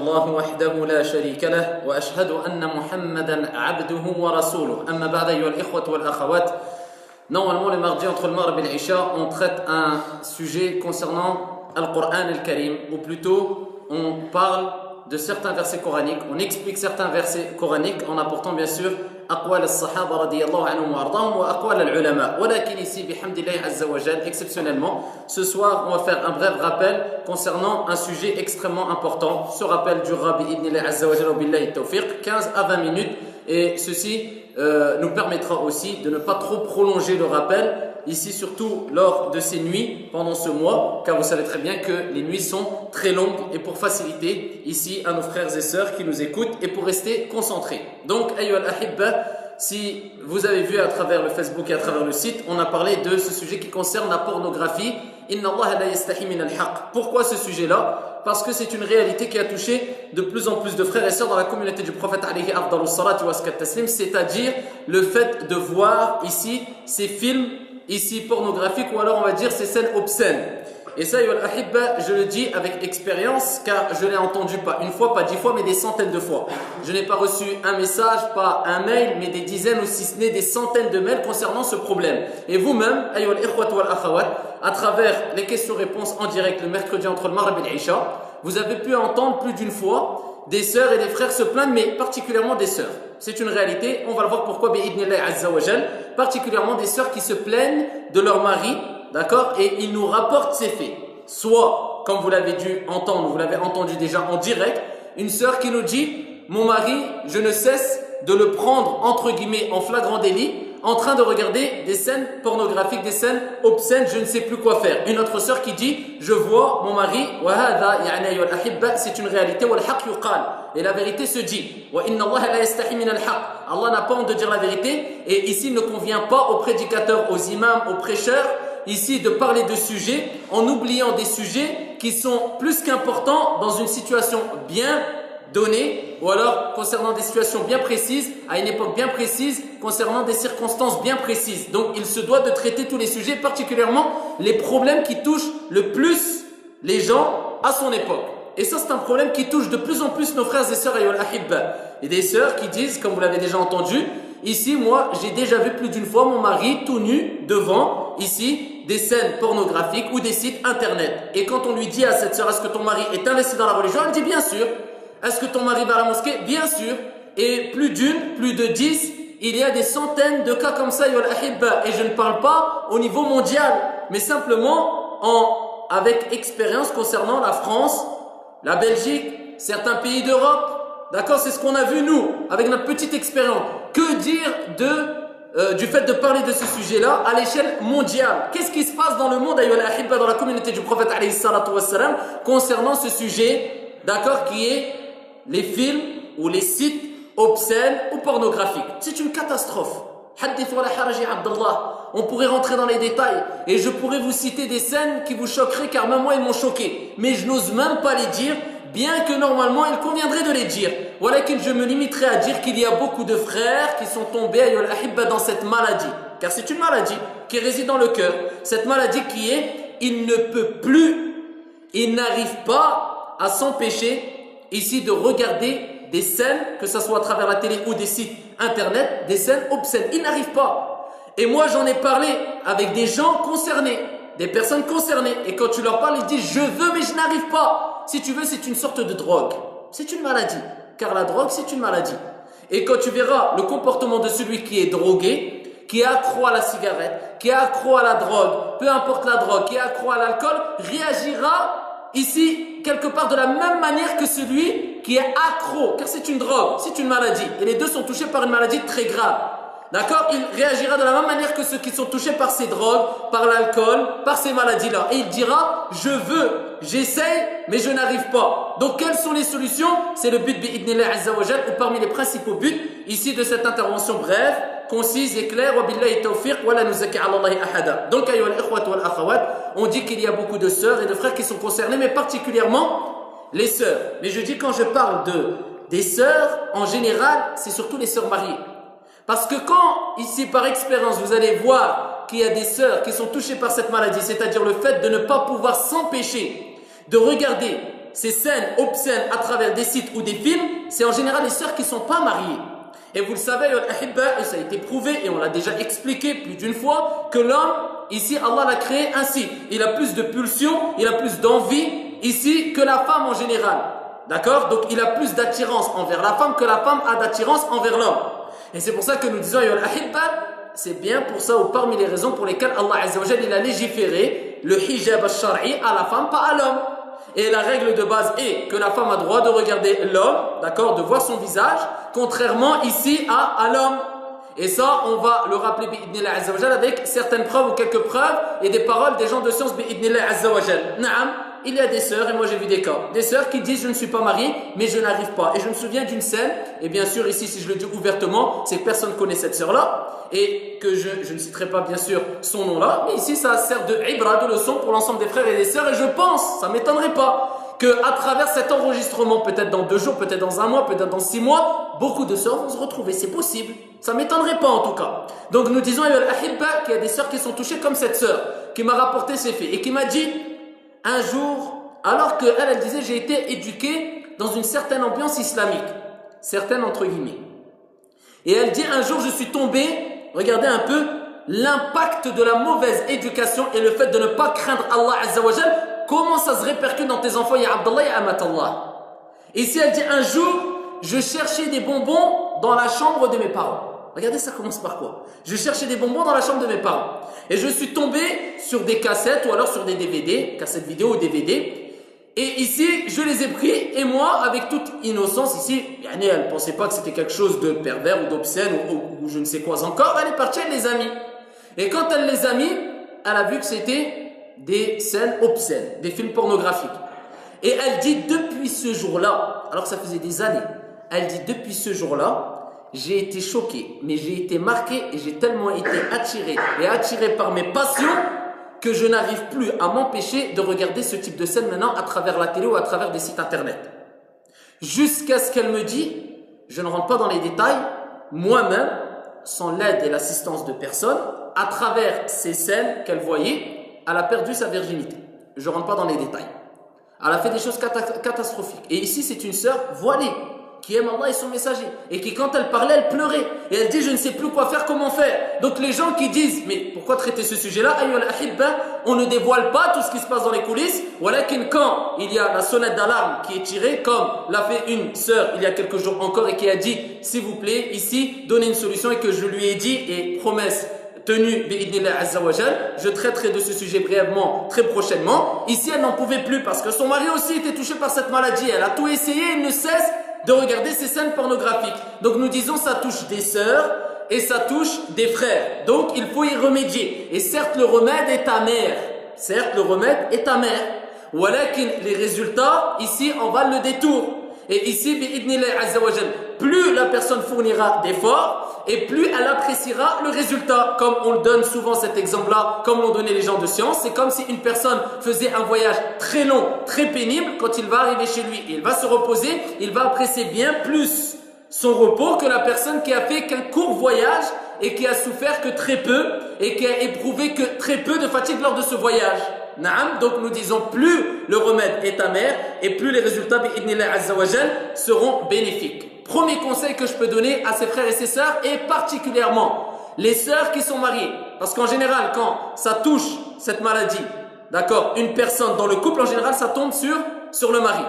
الله وحده لا شريك له وأشهد أن محمدا عبده ورسوله أما بعد أيها الإخوة والأخوات. Normalement le mardi entre le Maghrib et l'Isha on traite un sujet concernant Al-Qur'an Al-Karim, ou plutôt on parle de certains versets coraniques, on explique certains versets coraniques en apportant bien sûr أقوال الصحابة رضي الله عنهم وأرضاهم وأقوال العلماء. ولكن ici بحمد الله عز وجل exceptionnellement ce soir on va faire un bref rappel concernant un sujet extrêmement important. Ce rappel durera بإذن الله عز وجل وبالله التوفيق 15 à 20 minutes et ceci nous permettra aussi de ne pas trop prolonger le rappel ici, surtout lors de ces nuits pendant ce mois, car vous savez très bien que les nuits sont très longues, et pour faciliter ici à nos frères et sœurs qui nous écoutent et pour rester concentrés. Donc ayyuhal ahibba, si vous avez vu à travers le Facebook et à travers le site, on a parlé de ce sujet qui concerne la pornographie. Inna Allah la yastahi min al-haq. Pourquoi ce sujet-là? Parce que c'est une réalité qui a touché de plus en plus de frères et sœurs dans la communauté du prophète alayhi afdalus salati wa askat taslim, c'est-à-dire le fait de voir ici ces films ici pornographiques, ou alors on va dire ces scènes obscènes. Et ça, je le dis avec expérience, car je l'ai entendu pas une fois, pas 10 fois, mais des centaines de fois. Je n'ai pas reçu un message, pas un mail, mais des dizaines ou si ce n'est des centaines de mails concernant ce problème. Et vous-même, à travers les questions-réponses en direct le mercredi entre le Maghrib et l'Isha, vous avez pu entendre plus d'une fois des sœurs et des frères se plaindre, mais particulièrement des sœurs. C'est une réalité, on va le voir pourquoi, bi'idhnillah azza wa jal, particulièrement des sœurs qui se plaignent de leur mari, d'accord, et ils nous rapportent ces faits. Soit, comme vous l'avez dû entendre, vous l'avez entendu déjà en direct, une sœur qui nous dit, mon mari, je ne cesse de le prendre, entre guillemets, en flagrant délit, en train de regarder des scènes pornographiques, des scènes obscènes, je ne sais plus quoi faire. Une autre sœur qui dit, je vois mon mari, c'est une réalité, et la vérité se dit. Allah n'a pas honte de dire la vérité, et ici il ne convient pas aux prédicateurs, aux imams, aux prêcheurs, ici de parler de sujets en oubliant des sujets qui sont plus qu'importants dans une situation bien donnée, ou alors concernant des situations bien précises, à une époque bien précise, concernant des circonstances bien précises. Donc il se doit de traiter tous les sujets, particulièrement les problèmes qui touchent le plus les gens à son époque. Et ça, c'est un problème qui touche de plus en plus nos frères et sœurs ayyuhal ahibba. Et des sœurs qui disent, comme vous l'avez déjà entendu, ici, moi, j'ai déjà vu plus d'une fois mon mari tout nu devant, ici, des scènes pornographiques ou des sites internet. Et quand on lui dit à cette sœur, est-ce que ton mari est investi dans la religion? Elle dit bien sûr. Est-ce que ton mari va à la mosquée? Bien sûr. Et plus d'une, plus de 10, il y a des centaines de cas comme ça, ayyuhal ahibba. Et je ne parle pas au niveau mondial, mais simplement avec expérience concernant la France, la Belgique, certains pays d'Europe. D'accord, c'est ce qu'on a vu nous, avec notre petite expérience. Que dire du fait de parler de ce sujet-là à l'échelle mondiale? Qu'est-ce qui se passe dans le monde, ayyuhal ahibba, dans la communauté du prophète alayhi salatu wassalam, concernant ce sujet, d'accord, qui est les films ou les sites obscènes ou pornographiques? C'est une catastrophe. Hadith wa la haraji Abdallah. On pourrait rentrer dans les détails et je pourrais vous citer des scènes qui vous choqueraient, car même moi ils m'ont choqué. Mais je n'ose même pas les dire, bien que normalement il conviendrait de les dire. Voilà que je me limiterai à dire qu'il y a beaucoup de frères qui sont tombés ayyuhal ahibba dans cette maladie. Car c'est une maladie qui réside dans le cœur. Cette maladie qui est, il ne peut plus, il n'arrive pas à s'empêcher ici de regarder des scènes, que ce soit à travers la télé ou des sites internet, des scènes obscènes. Il n'arrive pas. Et moi j'en ai parlé avec des gens concernés, des personnes concernées. Et quand tu leur parles, ils disent je veux mais je n'arrive pas. Si tu veux, c'est une sorte de drogue. C'est une maladie. Car la drogue, c'est une maladie. Et quand tu verras le comportement de celui qui est drogué, qui est accro à la cigarette, qui est accro à la drogue, peu importe la drogue, qui est accro à l'alcool, réagira ici quelque part de la même manière que celui qui est accro. Car c'est une drogue, c'est une maladie. Et les deux sont touchés par une maladie très grave. D'accord? Il réagira de la même manière que ceux qui sont touchés par ces drogues, par l'alcool, par ces maladies-là. Et il dira, je veux, j'essaye, mais je n'arrive pas. Donc, quelles sont les solutions? C'est le but, bi'idhnillah azza wa jal, ou parmi les principaux buts, ici de cette intervention brève, concise et claire, wa billahi tawfiq, wa la nuzaki ala Allahi ahada. Donc, ayyuhal ikhwat wal akhawat, on dit qu'il y a beaucoup de sœurs et de frères qui sont concernés, mais particulièrement les sœurs. Mais je dis, quand je parle des sœurs, en général, c'est surtout les sœurs mariées. Parce que quand, ici par expérience, vous allez voir qu'il y a des sœurs qui sont touchées par cette maladie, c'est-à-dire le fait de ne pas pouvoir s'empêcher de regarder ces scènes obscènes à travers des sites ou des films, c'est en général les sœurs qui ne sont pas mariées. Et vous le savez, et ça a été prouvé et on l'a déjà expliqué plus d'une fois, que l'homme, ici, Allah l'a créé ainsi. Il a plus de pulsions, il a plus d'envie ici que la femme en général. D'accord? Donc il a plus d'attirance envers la femme que la femme a d'attirance envers l'homme. Et c'est pour ça que nous disons, c'est bien pour ça ou parmi les raisons pour lesquelles Allah Azza wa Jalla, il a légiféré le hijab al-shar'i à la femme, pas à l'homme. Et la règle de base est que la femme a droit de regarder l'homme, d'accord, de voir son visage, contrairement ici à l'homme. Et ça, on va le rappeler bi'idnillah Azza wa Jalla avec certaines preuves ou quelques preuves et des paroles des gens de science bi'idnillah Azza wa Jalla. Naam, il y a des sœurs, et moi j'ai vu des cas, des sœurs qui disent je ne suis pas mariée, mais je n'arrive pas. Et je me souviens d'une scène, et bien sûr ici si je le dis ouvertement, c'est que personne ne connaît cette sœur-là, et que je ne citerai pas bien sûr son nom-là, mais ici ça sert de ibra, de leçon pour l'ensemble des frères et des sœurs, et je pense, ça ne m'étonnerait pas, qu'à travers cet enregistrement, peut-être dans 2 jours, peut-être dans 1 mois, peut-être dans 6 mois, beaucoup de sœurs vont se retrouver, c'est possible. Ça ne m'étonnerait pas en tout cas. Donc nous disons, qu'il y a des sœurs qui sont touchées comme cette sœur, qui m'a rapporté ces faits, et qui m'a dit, un jour, alors qu'elle disait, j'ai été éduquée dans une certaine ambiance islamique, certaine entre guillemets. Et elle dit, un jour je suis tombée, regardez un peu, l'impact de la mauvaise éducation et le fait de ne pas craindre Allah Azza wa Jal, comment ça se répercute dans tes enfants, ya Abdallah, ya Amatallah. Ici elle dit, un jour, je cherchais des bonbons dans la chambre de mes parents. Regardez, ça commence par quoi? Je cherchais des bonbons dans la chambre de mes parents. Et je suis tombé sur des cassettes ou alors sur des DVD, cassettes vidéo ou DVD. Et ici, je les ai pris et moi, avec toute innocence, ici, elle ne pensait pas que c'était quelque chose de pervers ou d'obscène ou je ne sais quoi encore. Elle est partie, elle les a mis. Et quand elle les a mis, elle a vu que c'était des scènes obscènes, des films pornographiques. Et elle dit, depuis ce jour-là, alors que ça faisait des années, elle dit, depuis ce jour-là, j'ai été choqué, mais j'ai été marqué et j'ai tellement été attiré par mes passions que je n'arrive plus à m'empêcher de regarder ce type de scène maintenant à travers la télé ou à travers des sites internet. Jusqu'à ce qu'elle me dise, je ne rentre pas dans les détails, moi-même, sans l'aide et l'assistance de personne, à travers ces scènes qu'elle voyait, elle a perdu sa virginité. Je ne rentre pas dans les détails. Elle a fait des choses catastrophiques. Et ici, c'est une sœur voilée, qui aime Allah et son messager, et qui quand elle parlait, elle pleurait, et elle dit je ne sais plus quoi faire, comment faire. Donc les gens qui disent mais pourquoi traiter ce sujet-là, on ne dévoile pas tout ce qui se passe dans les coulisses, quand il y a la sonnette d'alarme qui est tirée, comme l'a fait une sœur il y a quelques jours encore et qui a dit s'il vous plaît ici donnez une solution, et que je lui ai dit, et promesse tenue bi'idnillah azza wa jal, je traiterai de ce sujet brièvement très prochainement. Ici elle n'en pouvait plus parce que son mari aussi était touché par cette maladie, elle a tout essayé, il ne cesse de regarder ces scènes pornographiques. Donc nous disons ça touche des sœurs et ça touche des frères. Donc il faut y remédier. Et certes le remède est amer. Certes le remède est amer. Walakin les résultats, ici on va le détour. Et ici, bi'idnillah azza wa jal, plus la personne fournira d'efforts et plus elle appréciera le résultat. Comme on le donne souvent cet exemple-là, comme l'ont donné les gens de science, c'est comme si une personne faisait un voyage très long, très pénible. Quand il va arriver chez lui et il va se reposer, il va apprécier bien plus son repos que la personne qui a fait qu'un court voyage et qui a souffert que très peu et qui a éprouvé que très peu de fatigue lors de ce voyage. Naam, donc nous disons plus le remède est amer et plus les résultats bi'idnillah azza wa jal seront bénéfiques. Premier conseil que je peux donner à ses frères et ses sœurs, et particulièrement les sœurs qui sont mariées, parce qu'en général quand ça touche cette maladie, d'accord, une personne dans le couple, en général ça tombe sur le mari,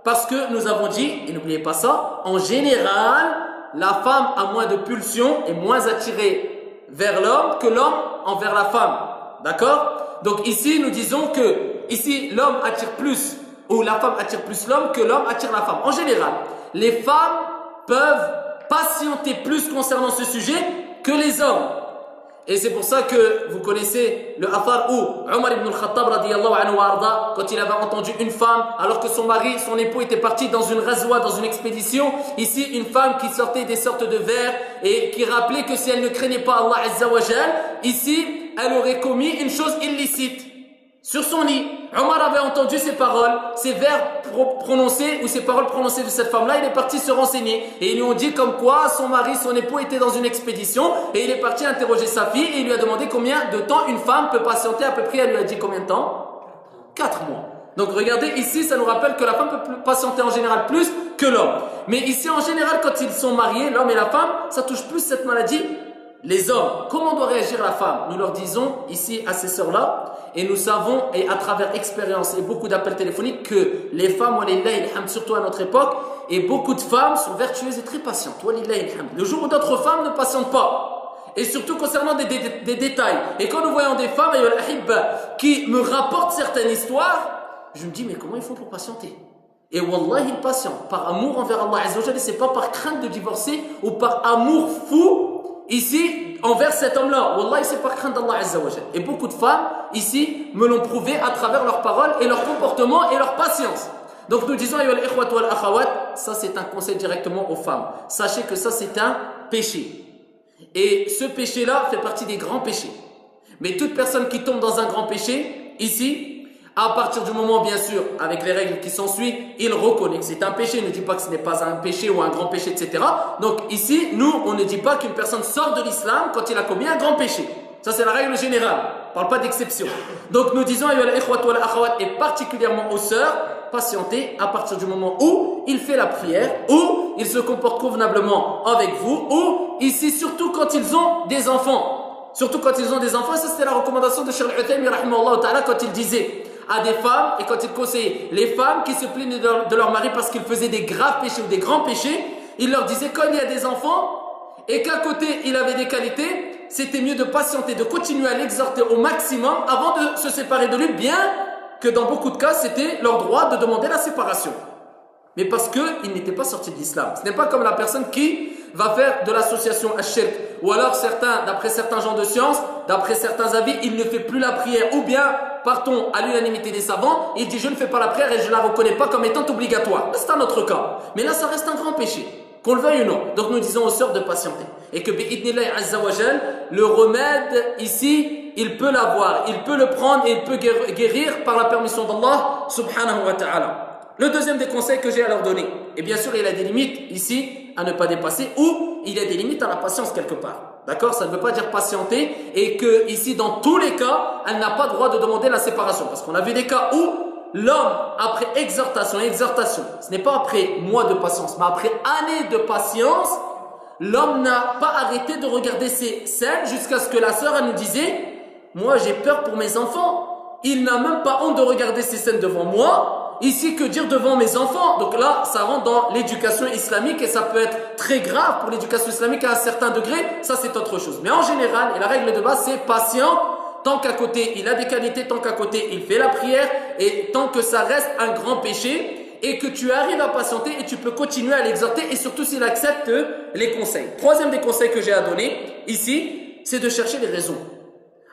parce que nous avons dit, et n'oubliez pas ça, en général la femme a moins de pulsions et moins attirée vers l'homme que l'homme envers la femme, d'accord. Donc ici, nous disons que ici l'homme attire plus, ou la femme attire plus l'homme que l'homme attire la femme. En général, les femmes peuvent patienter plus concernant ce sujet que les hommes. Et c'est pour ça que vous connaissez le athar où Omar ibn al-Khattab radiyallahu anhu wa arda, quand il avait entendu une femme, alors que son mari, son époux était parti dans une ghazwa, dans une expédition, ici une femme qui sortait des sortes de vers et qui rappelait que si elle ne craignait pas Allah azza wa jal, ici elle aurait commis une chose illicite sur son lit. Omar avait entendu ces paroles, ces vers prononcés ou ces paroles prononcées de cette femme-là. Il est parti se renseigner et ils lui ont dit comme quoi son mari, son époux était dans une expédition, et il est parti interroger sa fille et il lui a demandé combien de temps une femme peut patienter à peu près. Elle lui a dit combien de temps? 4 mois. Donc regardez, ici, ça nous rappelle que la femme peut patienter en général plus que l'homme. Mais ici, en général, quand ils sont mariés, l'homme et la femme, ça touche plus cette maladie, les hommes. Comment doit réagir la femme? Nous leur disons ici à ces sœurs-là, et nous savons, et à travers expérience et beaucoup d'appels téléphoniques, que les femmes, surtout à notre époque, et beaucoup de femmes sont vertueuses et très patientes. Le jour où d'autres femmes ne patientent pas. Et surtout concernant des détails. Et quand nous voyons des femmes qui me rapportent certaines histoires, je me dis, mais comment ils font pour patienter? Et wallah, ils patientent par amour envers Allah Azza wa Jalla. C'est pas par crainte de divorcer ou par amour fou ici envers cet homme-là. Wallah, c'est par crainte d'Allah Azza wa Jalla. Et beaucoup de femmes ici me l'ont prouvé à travers leurs paroles et leur comportement et leur patience. Donc nous disons, ça c'est un conseil directement aux femmes. Sachez que ça c'est un péché. Et ce péché-là fait partie des grands péchés. Mais toute personne qui tombe dans un grand péché, ici, à partir du moment, bien sûr, avec les règles qui s'ensuivent, il reconnaît que c'est un péché. Il ne dit pas que ce n'est pas un péché ou un grand péché, etc. Donc ici, nous, on ne dit pas qu'une personne sort de l'islam quand il a commis un grand péché. Ça, c'est la règle générale. On ne parle pas d'exception. Donc nous disons, et particulièrement aux sœurs, patienter à partir du moment où il fait la prière, où il se comporte convenablement avec vous, ou ici, surtout quand ils ont des enfants. Surtout quand ils ont des enfants, ça c'était la recommandation de Cheikh Al-Uthaymi quand il disait à des femmes, et quand il conseillait les femmes qui se plaignaient de leur mari parce qu'ils faisaient des graves péchés ou des grands péchés, il leur disait quand il y a des enfants et qu'à côté il avait des qualités, c'était mieux de patienter, de continuer à l'exhorter au maximum avant de se séparer de lui, bien que dans beaucoup de cas, c'était leur droit de demander la séparation. Mais parce qu'ils n'étaient pas sortis de l'islam. Ce n'est pas comme la personne qui va faire de l'association Ash-Shirk. Ou alors, d'après certains gens de science, d'après certains avis, il ne fait plus la prière. Ou bien, partons à l'unanimité des savants, il dit je ne fais pas la prière et je ne la reconnais pas comme étant obligatoire. C'est un autre cas. Mais là, ça reste un grand péché. Qu'on le veuille ou non. Donc nous disons aux sœurs de patienter. Et que bi'idnillahi azza wa jal, le remède ici, il peut l'avoir, il peut le prendre et il peut guérir par la permission d'Allah subhanahu wa ta'ala. Le deuxième des conseils que j'ai à leur donner, et bien sûr il y a des limites ici à ne pas dépasser, ou il y a des limites à la patience quelque part. D'accord? Ça ne veut pas dire patienter, et que ici dans tous les cas, elle n'a pas droit de demander la séparation. Parce qu'on a vu des cas où l'homme, après exhortation, ce n'est pas après mois de patience, mais après années de patience, l'homme n'a pas arrêté de regarder ces scènes jusqu'à ce que la sœur elle nous disait « Moi j'ai peur pour mes enfants. Il n'a même pas honte de regarder ces scènes devant moi. Ici, que dire devant mes enfants ?» Donc là, ça rentre dans l'éducation islamique et ça peut être très grave pour l'éducation islamique à un certain degré. Ça c'est autre chose. Mais en général, et la règle de base, c'est patient. Tant qu'à côté, il a des qualités, tant qu'à côté, il fait la prière, et tant que ça reste un grand péché, et que tu arrives à patienter, et tu peux continuer à l'exhorter, et surtout s'il accepte les conseils. Troisième des conseils que j'ai à donner, ici, c'est de chercher les raisons.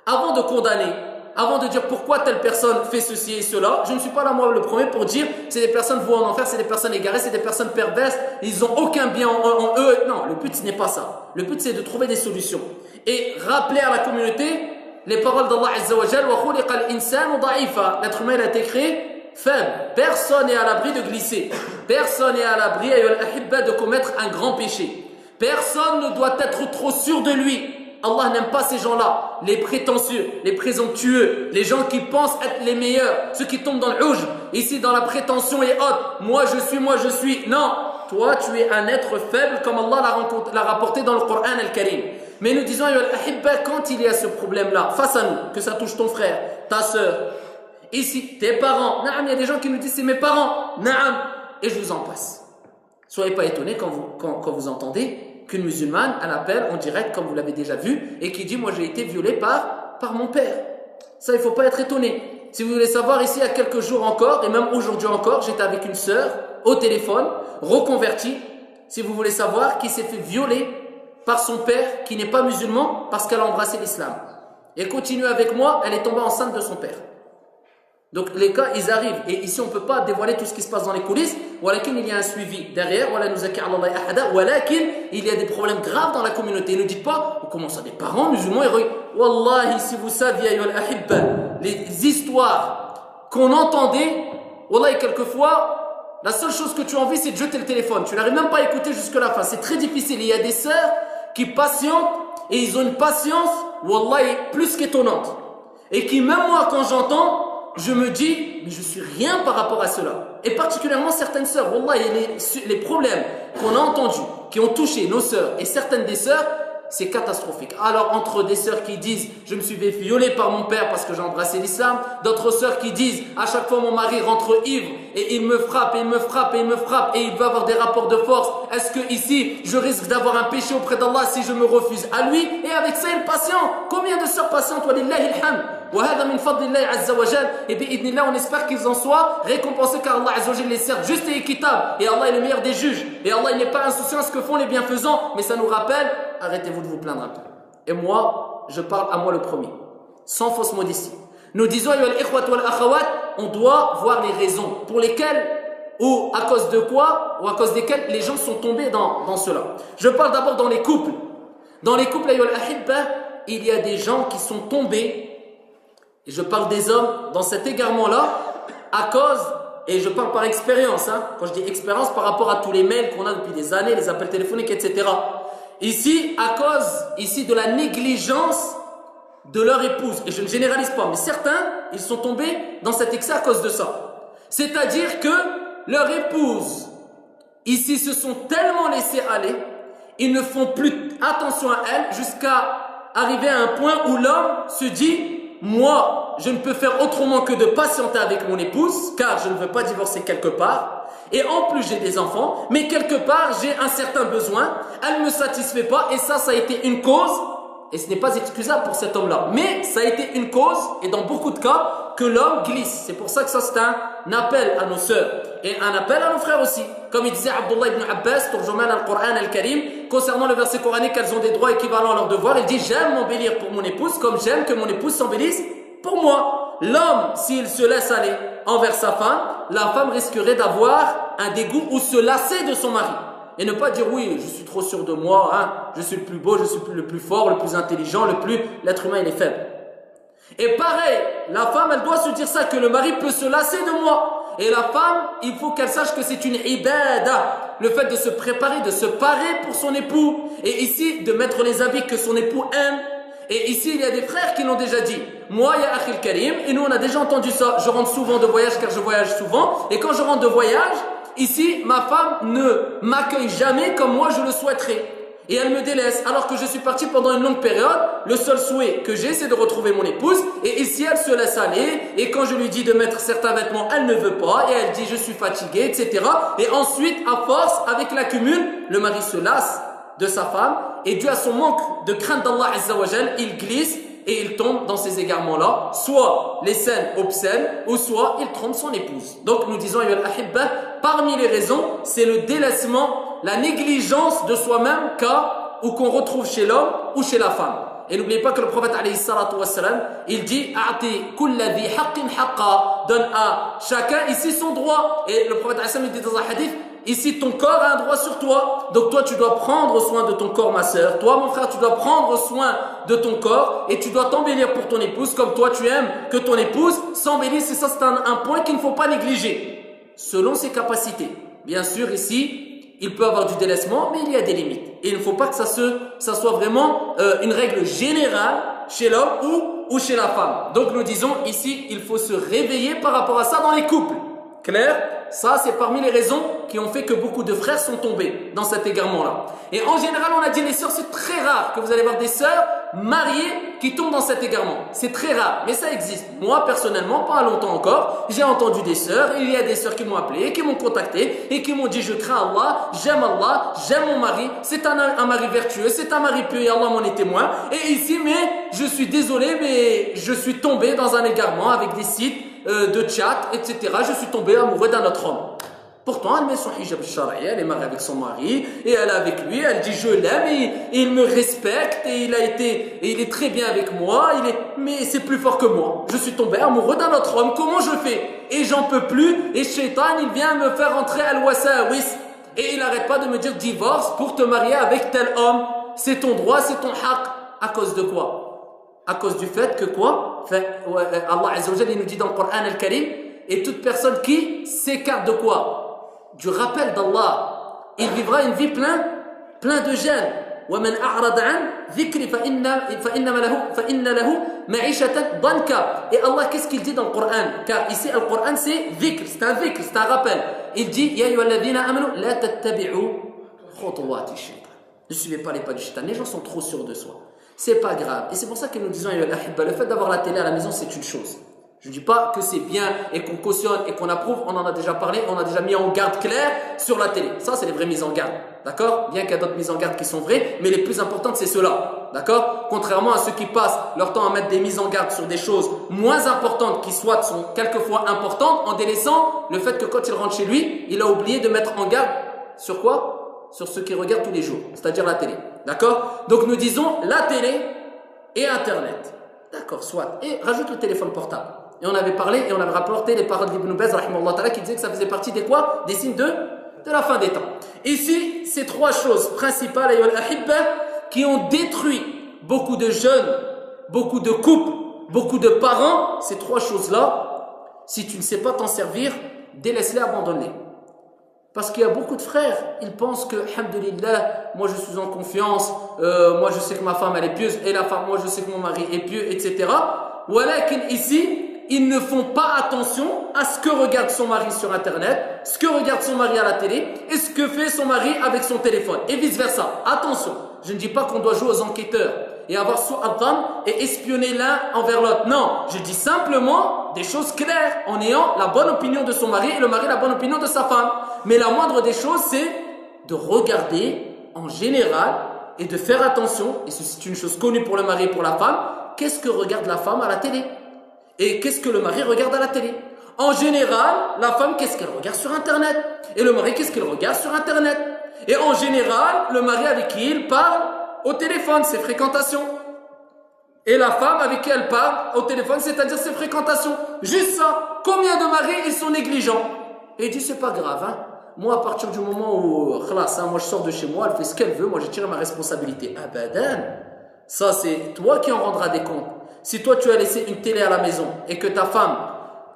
Avant de condamner, avant de dire pourquoi telle personne fait ceci et cela, je ne suis pas là moi le premier pour dire c'est des personnes vouées en enfer, c'est des personnes égarées, c'est des personnes perverses, ils n'ont aucun bien en eux. Non, le but ce n'est pas ça. Le but c'est de trouver des solutions. Et rappeler à la communauté les paroles d'Allah Azza wa Jal, l'être humain il a été créé faible. Personne n'est à l'abri de glisser. Personne n'est à l'abri de commettre un grand péché. Personne ne doit être trop sûr de lui. Allah n'aime pas ces gens-là, les prétentieux, les présomptueux, les gens qui pensent être les meilleurs, ceux qui tombent dans le rouge, ici dans la prétention et haute. Moi je suis. Non, toi tu es un être faible comme Allah l'a rapporté dans le Coran al-Karim. Mais nous disons, quand il y a ce problème-là, face à nous, que ça touche ton frère, ta soeur, ici, tes parents, naam, il y a des gens qui nous disent c'est mes parents, naam, et je vous en passe. Soyez pas étonnés quand vous entendez qu'une musulmane, elle appelle en direct, comme vous l'avez déjà vu, et qui dit, moi j'ai été violée par mon père. Ça, il faut pas être étonné. Si vous voulez savoir, ici, il y a quelques jours encore, et même aujourd'hui encore, j'étais avec une sœur, au téléphone, reconvertie, si vous voulez savoir, qui s'est fait violer par son père, qui n'est pas musulman, parce qu'elle a embrassé l'islam. Et elle continue avec moi, elle est tombée enceinte de son père. Donc les cas, ils arrivent. Et ici, on ne peut pas dévoiler tout ce qui se passe dans les coulisses. Walakin, il y a un suivi derrière. Walakin, il y a des problèmes graves dans la communauté. Ne dites pas, comment ça, des parents musulmans héroïques. Wallahi, si vous saviez, les histoires qu'on entendait, wallahi, quelquefois, la seule chose que tu as envie, c'est de jeter le téléphone. Tu n'arrives même pas à écouter jusque la fin. C'est très difficile. Il y a des sœurs qui patientent et ils ont une patience, wallahi, plus qu'étonnante. Et qui, même moi, quand j'entends, je me dis, mais je suis rien par rapport à cela. Et particulièrement certaines sœurs. Wallah, les problèmes qu'on a entendus, qui ont touché nos sœurs et certaines des sœurs, c'est catastrophique. Alors, entre des sœurs qui disent « Je me suis fait violer par mon père parce que j'ai embrassé l'islam », d'autres sœurs qui disent « À chaque fois, mon mari rentre ivre et il me frappe, et il me frappe, et il me frappe, et il veut avoir des rapports de force. Est-ce que ici, je risque d'avoir un péché auprès d'Allah si je me refuse à lui ?» Et avec ça, il patient. Combien de sœurs patientes, walillahi alhamd. Et bien, on espère qu'ils en soient récompensés car Allah Azzawajal les sert juste et équitable. Et Allah est le meilleur des juges. Et Allah n'est pas insouciant à ce que font les bienfaisants. Mais ça nous rappelle, arrêtez-vous de vous plaindre un peu. Et moi, je parle à moi le premier. Sans fausse modestie. Nous disons, on doit voir les raisons pour lesquelles ou à cause de quoi ou à cause desquelles les gens sont tombés dans cela. Je parle d'abord dans les couples. Dans les couples, il y a des gens qui sont tombés. Et je parle des hommes dans cet égarement-là, à cause, et je parle par expérience, quand je dis expérience, par rapport à tous les mails qu'on a depuis des années, les appels téléphoniques, etc. Ici, à cause de la négligence de leur épouse, et je ne généralise pas, mais certains, ils sont tombés dans cet excès à cause de ça. C'est-à-dire que leur épouse, ici, se sont tellement laissés aller, ils ne font plus attention à elle, jusqu'à arriver à un point où l'homme se dit: moi, je ne peux faire autrement que de patienter avec mon épouse, car je ne veux pas divorcer quelque part. Et en plus, j'ai des enfants, mais quelque part, j'ai un certain besoin. Elle ne me satisfait pas, et ça a été une cause, et ce n'est pas excusable pour cet homme-là, mais ça a été une cause, et dans beaucoup de cas, que l'homme glisse. C'est pour ça que ça, c'est un appel à nos sœurs, et un appel à nos frères aussi. Comme il disait Abdullah ibn Abbas, Turjuman al-Qur'an al-Karim, concernant le verset coranique qu'elles ont des droits équivalents à leurs devoirs, il dit: j'aime m'embellir pour mon épouse comme j'aime que mon épouse s'embellisse pour moi. L'homme, s'il se laisse aller envers sa femme, la femme risquerait d'avoir un dégoût ou se lasser de son mari. Et ne pas dire: oui, je suis trop sûr de moi, je suis le plus beau, je suis le plus fort, le plus intelligent, l'être humain il est faible. Et pareil, la femme elle doit se dire ça, que le mari peut se lasser de moi. Et la femme, il faut qu'elle sache que c'est une ibadah, le fait de se préparer, de se parer pour son époux. Et ici, de mettre les habits que son époux aime. Et ici, il y a des frères qui l'ont déjà dit. Moi, il y a Akhil Karim, et nous on a déjà entendu ça. Je rentre souvent de voyage car je voyage souvent. Et quand je rentre de voyage, ici, ma femme ne m'accueille jamais comme moi je le souhaiterais. Et elle me délaisse, alors que je suis parti pendant une longue période. Le seul souhait que j'ai, c'est de retrouver mon épouse. Et ici, elle se laisse aller. Et quand je lui dis de mettre certains vêtements, elle ne veut pas. Et elle dit: je suis fatiguée, etc. Et ensuite, à force, avec l'accumule, le mari se lasse de sa femme. Et dû à son manque de crainte d'Allah Azzawajal, il glisse et il tombe dans ces égarements-là. Soit les scènes obscènes, ou soit il trompe son épouse. Donc nous disons, parmi les raisons, c'est le délaissement, la négligence de soi-même ou qu'on retrouve chez l'homme ou chez la femme. Et n'oubliez pas que le prophète alayhi salatu wassalam, il dit: a'ti kulla dhi haqqin haqqa, donne à chacun ici son droit. Et le prophète alayhi salatu wassalam, il dit dans un hadith: ici ton corps a un droit sur toi, donc toi tu dois prendre soin de ton corps, ma sœur. Toi mon frère, tu dois prendre soin de ton corps et tu dois t'embellir pour ton épouse comme toi tu aimes que ton épouse s'embellisse. Et ça c'est un point qu'il ne faut pas négliger, selon ses capacités. Bien sûr ici, il peut avoir du délaissement, mais il y a des limites. Et il ne faut pas que ça soit vraiment une règle générale chez l'homme ou chez la femme. Donc nous disons ici, il faut se réveiller par rapport à ça dans les couples. Clair? Ça, c'est parmi les raisons qui ont fait que beaucoup de frères sont tombés dans cet égarement-là. Et en général, on a dit les sœurs, c'est très rare que vous allez voir des sœurs mariées qui tombent dans cet égarement. C'est très rare, mais ça existe. Moi, personnellement, pas longtemps encore, j'ai entendu des sœurs, et il y a des sœurs qui m'ont appelé, qui m'ont contacté, et qui m'ont dit: je crains Allah, j'aime mon mari, c'est un mari vertueux, c'est un mari pieux, et Allah m'en est témoin. Et ici, mais je suis désolé, mais je suis tombé dans un égarement avec des sites de chat, etc. Je suis tombé amoureux d'un autre homme. Pourtant, elle met son hijab shara'i, elle est mariée avec son mari, et elle est avec lui, elle dit: je l'aime, et il me respecte, et il est très bien avec moi, mais c'est plus fort que moi. Je suis tombé amoureux d'un autre homme, comment je fais? Et j'en peux plus, et Shaitan, il vient me faire entrer al-wasawis, et il n'arrête pas de me dire: divorce pour te marier avec tel homme, c'est ton droit, c'est ton haq. À cause de quoi? À cause du fait que quoi? Allah Azza wa Jalla, il nous dit dans le Coran al-Karim: et toute personne qui s'écarte de quoi? Du rappel d'Allah, il vivra une vie plein de gêne. ومن أعرض عن ذكري فإن له معيشة ضنكا. Et Allah, qu'est-ce qu'il dit dans le Coran? Car ici, le Coran, c'est dhikr, c'est un rappel. Il dit, Ya ayyuhalladhina amanu, la tattabi'u khutuwati shaytan. Ne suivez pas les pas du shaitan. Les gens sont trop sûrs de soi. C'est pas grave. Et c'est pour ça que nous disons, le fait d'avoir la télé à la maison, c'est une chose. Je ne dis pas que c'est bien et qu'on cautionne et qu'on approuve. On en a déjà parlé, on a déjà mis en garde claire sur la télé. Ça, c'est les vraies mises en garde. D'accord? Bien qu'il y a d'autres mises en garde qui sont vraies, mais les plus importantes, c'est ceux-là. D'accord? Contrairement à ceux qui passent leur temps à mettre des mises en garde sur des choses moins importantes, qui soit sont quelquefois importantes, en délaissant le fait que quand il rentre chez lui, il a oublié de mettre en garde sur quoi? Sur ce qu'il regarde tous les jours, c'est-à-dire la télé. D'accord? Donc nous disons la télé et Internet. D'accord, soit. Et rajoute le téléphone portable. Et on avait parlé et on avait rapporté les paroles d'Ibn Baz qui disait que ça faisait partie des quoi? Des signes de la fin des temps. Ici, ces trois choses principales qui ont détruit beaucoup de jeunes, beaucoup de couples, beaucoup de parents. Ces trois choses-là, si tu ne sais pas t'en servir, délaisse-les, abandonne-les. Parce qu'il y a beaucoup de frères, ils pensent que, alhamdulillah, moi je suis en confiance, moi je sais que ma femme elle est pieuse, et la femme, moi je sais que mon mari est pieux, etc. Walakin ici, ils ne font pas attention à ce que regarde son mari sur Internet, ce que regarde son mari à la télé, et ce que fait son mari avec son téléphone, et vice versa. Attention, je ne dis pas qu'on doit jouer aux enquêteurs et avoir su'adhan et espionner l'un envers l'autre. Non, je dis simplement des choses claires en ayant la bonne opinion de son mari et le mari la bonne opinion de sa femme. Mais la moindre des choses, c'est de regarder en général et de faire attention, et c'est une chose connue pour le mari et pour la femme, qu'est-ce que regarde la femme à la télé et qu'est-ce que le mari regarde à la télé. En général, la femme, qu'est-ce qu'elle regarde sur Internet? Et le mari, qu'est-ce qu'il regarde sur Internet? Et en général, le mari avec qui il parle au téléphone, ses fréquentations. Et la femme avec qui elle parle au téléphone, c'est-à-dire ses fréquentations. Juste ça. Combien de maris, ils sont négligents? Et il dit, c'est pas grave, hein. Moi, à partir du moment où, khlas, hein, moi je sors de chez moi, elle fait ce qu'elle veut, moi j'ai tiré ma responsabilité. Abadan. Ça, c'est toi qui en rendras des comptes. Si toi, tu as laissé une télé à la maison et que ta femme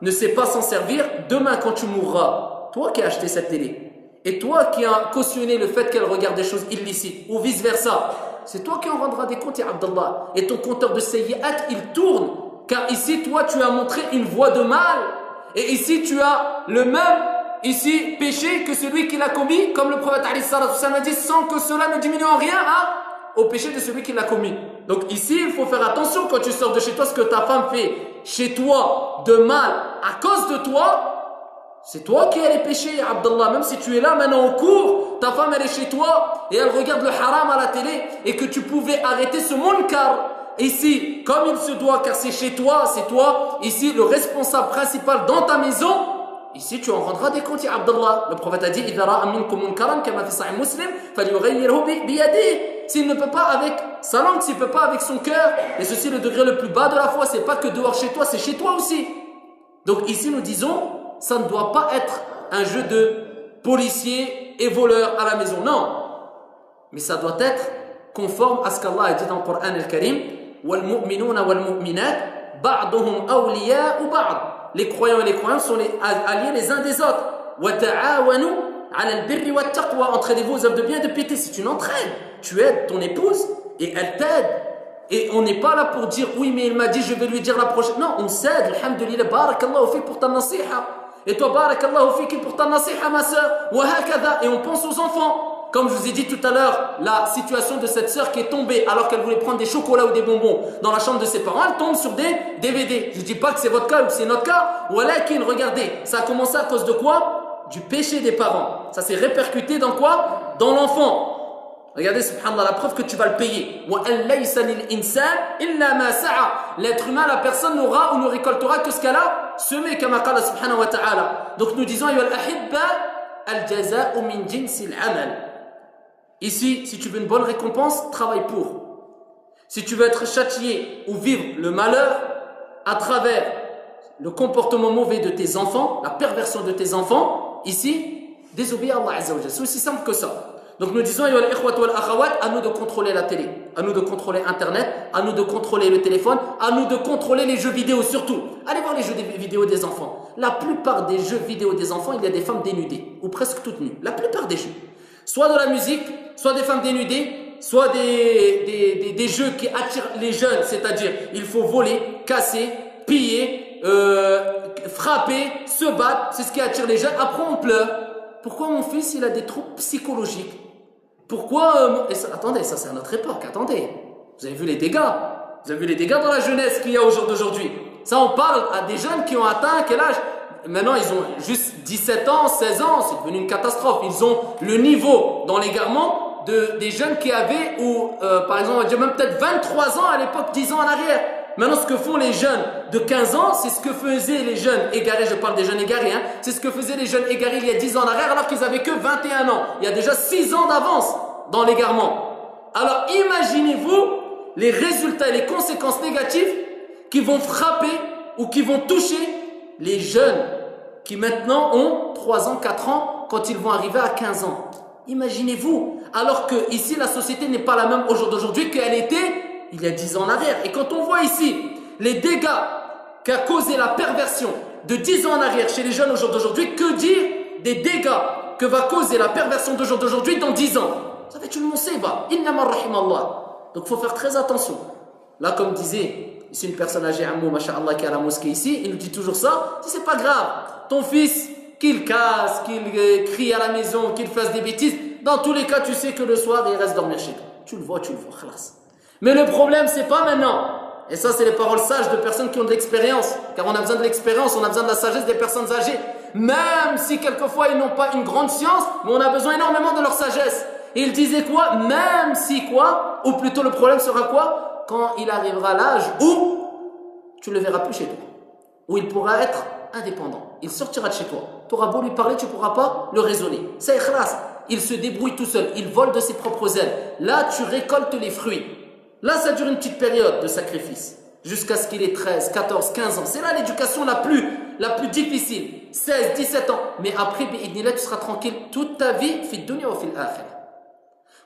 ne sait pas s'en servir, demain, quand tu mourras, toi qui as acheté cette télé, et toi qui as cautionné le fait qu'elle regarde des choses illicites, ou vice-versa, c'est toi qui en rendras des comptes, ya Abdallah. Et ton compteur de sayyi'at, il tourne. Car ici, toi, tu as montré une voie de mal. Et ici, tu as le même péché que celui qui l'a commis, comme le prophète a dit, sans que cela ne diminue en rien au péché de celui qui l'a commis. Donc ici, il faut faire attention quand tu sors de chez toi, ce que ta femme fait chez toi de mal à cause de toi. C'est toi qui as les péchés, Abdallah. Même si tu es là maintenant au cours, ta femme elle est chez toi et elle regarde le haram à la télé et que tu pouvais arrêter ce munkar. Ici, comme il se doit, car c'est chez toi, c'est toi, ici, le responsable principal dans ta maison. Ici, tu en rendras des comptes, ya Abdallah. Le prophète a dit, s'il ne peut pas avec sa langue, s'il ne peut pas avec son cœur, et ceci le degré le plus bas de la foi, c'est pas que dehors chez toi, c'est chez toi aussi. Donc ici, nous disons, ça ne doit pas être un jeu de policiers et voleurs à la maison, non. Mais ça doit être conforme à ce qu'Allah a dit dans le Coran al-Karim, وَالْمُؤْمِنُونَ وَالْمُؤْمِنَاتِ بَعْضُهُمْ أَوْلِيَاءُ بَعْضٍ. Les croyants et les croyantes sont les alliés les uns des autres. وَتَعَاوَنُوا عَلَى الْبِرِّ وَالتَّقْوَى. Entraînez-vous aux œuvres de bien et de piété. C'est une entraide. Tu aides ton épouse et elle t'aide. Et on n'est pas là pour dire oui, mais il m'a dit, je vais lui dire la prochaine. Non, on s'aide. Alhamdulillah, barakallahu fik pour ta nasiha. Et toi, barakallahu fik pour ta nasiha, ma soeur. Et on pense aux enfants. Comme je vous ai dit tout à l'heure, la situation de cette sœur qui est tombée alors qu'elle voulait prendre des chocolats ou des bonbons dans la chambre de ses parents, elle tombe sur des DVD. Je ne dis pas que c'est votre cas ou que c'est notre cas. Walakin, regardez, ça a commencé à cause de quoi? Du péché des parents. Ça s'est répercuté dans quoi? Dans l'enfant. Regardez, subhanallah, la preuve que tu vas le payer. L'être humain, la personne n'aura ou ne récoltera que ce qu'elle a semé, comme Allah subhanahu wa ta'ala. Donc nous disons, al-jaza'u min jinsil amal. Ici, si tu veux une bonne récompense, travaille pour. Si tu veux être châtié ou vivre le malheur à travers le comportement mauvais de tes enfants, la perversion de tes enfants, ici, désobéis à Allah Azza wa Jalla. C'est aussi simple que ça. Donc nous disons, à nous de contrôler la télé, à nous de contrôler Internet, à nous de contrôler le téléphone, à nous de contrôler les jeux vidéo surtout. Allez voir les jeux vidéo des enfants. La plupart des jeux vidéo des enfants, il y a des femmes dénudées, ou presque toutes nues. La plupart des jeux. Soit de la musique, soit des femmes dénudées, soit des jeux qui attirent les jeunes, c'est-à-dire il faut voler, casser, piller, frapper, se battre, c'est ce qui attire les jeunes. Après on pleure. Pourquoi mon fils il a des troubles psychologiques? Pourquoi attendez, ça c'est à notre époque, attendez. Vous avez vu les dégâts? Vous avez vu les dégâts dans la jeunesse qu'il y a au jour d'aujourd'hui? Ça on parle à des jeunes qui ont atteint quel âge? Maintenant ils ont juste 17 ans, 16 ans, c'est devenu une catastrophe. Ils ont le niveau dans l'égarement des jeunes qui avaient, par exemple on va dire même peut-être 23 ans à l'époque, 10 ans en arrière. Maintenant, ce que font les jeunes de 15 ans, c'est ce que faisaient les jeunes égarés, je parle des jeunes égarés, hein, c'est ce que faisaient les jeunes égarés il y a 10 ans en arrière alors qu'ils avaient que 21 ans. Il y a déjà 6 ans d'avance dans l'égarement. Alors, imaginez-vous les résultats et les conséquences négatives qui vont frapper ou qui vont toucher les jeunes qui maintenant ont 3 ans, 4 ans quand ils vont arriver à 15 ans. Imaginez-vous. Alors que ici, la société n'est pas la même au jour d'aujourd'hui qu'elle était il y a 10 ans en arrière. Et quand on voit ici les dégâts qu'a causé la perversion de 10 ans en arrière chez les jeunes au jour d'aujourd'hui, que dire des dégâts que va causer la perversion de jour d'aujourd'hui dans 10 ans? Ça va être une musiba. Innama rahimallah. Donc il faut faire très attention. Là, comme disait ici une personne âgée, Ammou, masha'Allah, qui est à la mosquée ici, il nous dit toujours ça. Si c'est pas grave, ton fils, qu'il casse, qu'il crie à la maison, qu'il fasse des bêtises, dans tous les cas, tu sais que le soir, il reste dormir chez toi. Tu le vois, khalas. Mais le problème, c'est pas maintenant. Et ça, c'est les paroles sages de personnes qui ont de l'expérience. Car on a besoin de l'expérience, on a besoin de la sagesse des personnes âgées. Même si quelquefois ils n'ont pas une grande science, mais on a besoin énormément de leur sagesse. Et il disait quoi? Même si quoi? Ou plutôt le problème sera quoi? Quand il arrivera à l'âge où tu ne le verras plus chez toi. Où il pourra être indépendant. Il sortira de chez toi. Tu auras beau lui parler, tu ne pourras pas le raisonner. C'est ikhlas. Il se débrouille tout seul. Il vole de ses propres ailes. Là, tu récoltes les fruits. Là, ça dure une petite période de sacrifice, jusqu'à ce qu'il ait 13, 14, 15 ans. C'est là l'éducation la plus difficile. 16, 17 ans. Mais après, bi'idnillah, tu seras tranquille toute ta vie, fi dunya wa fil akhirah.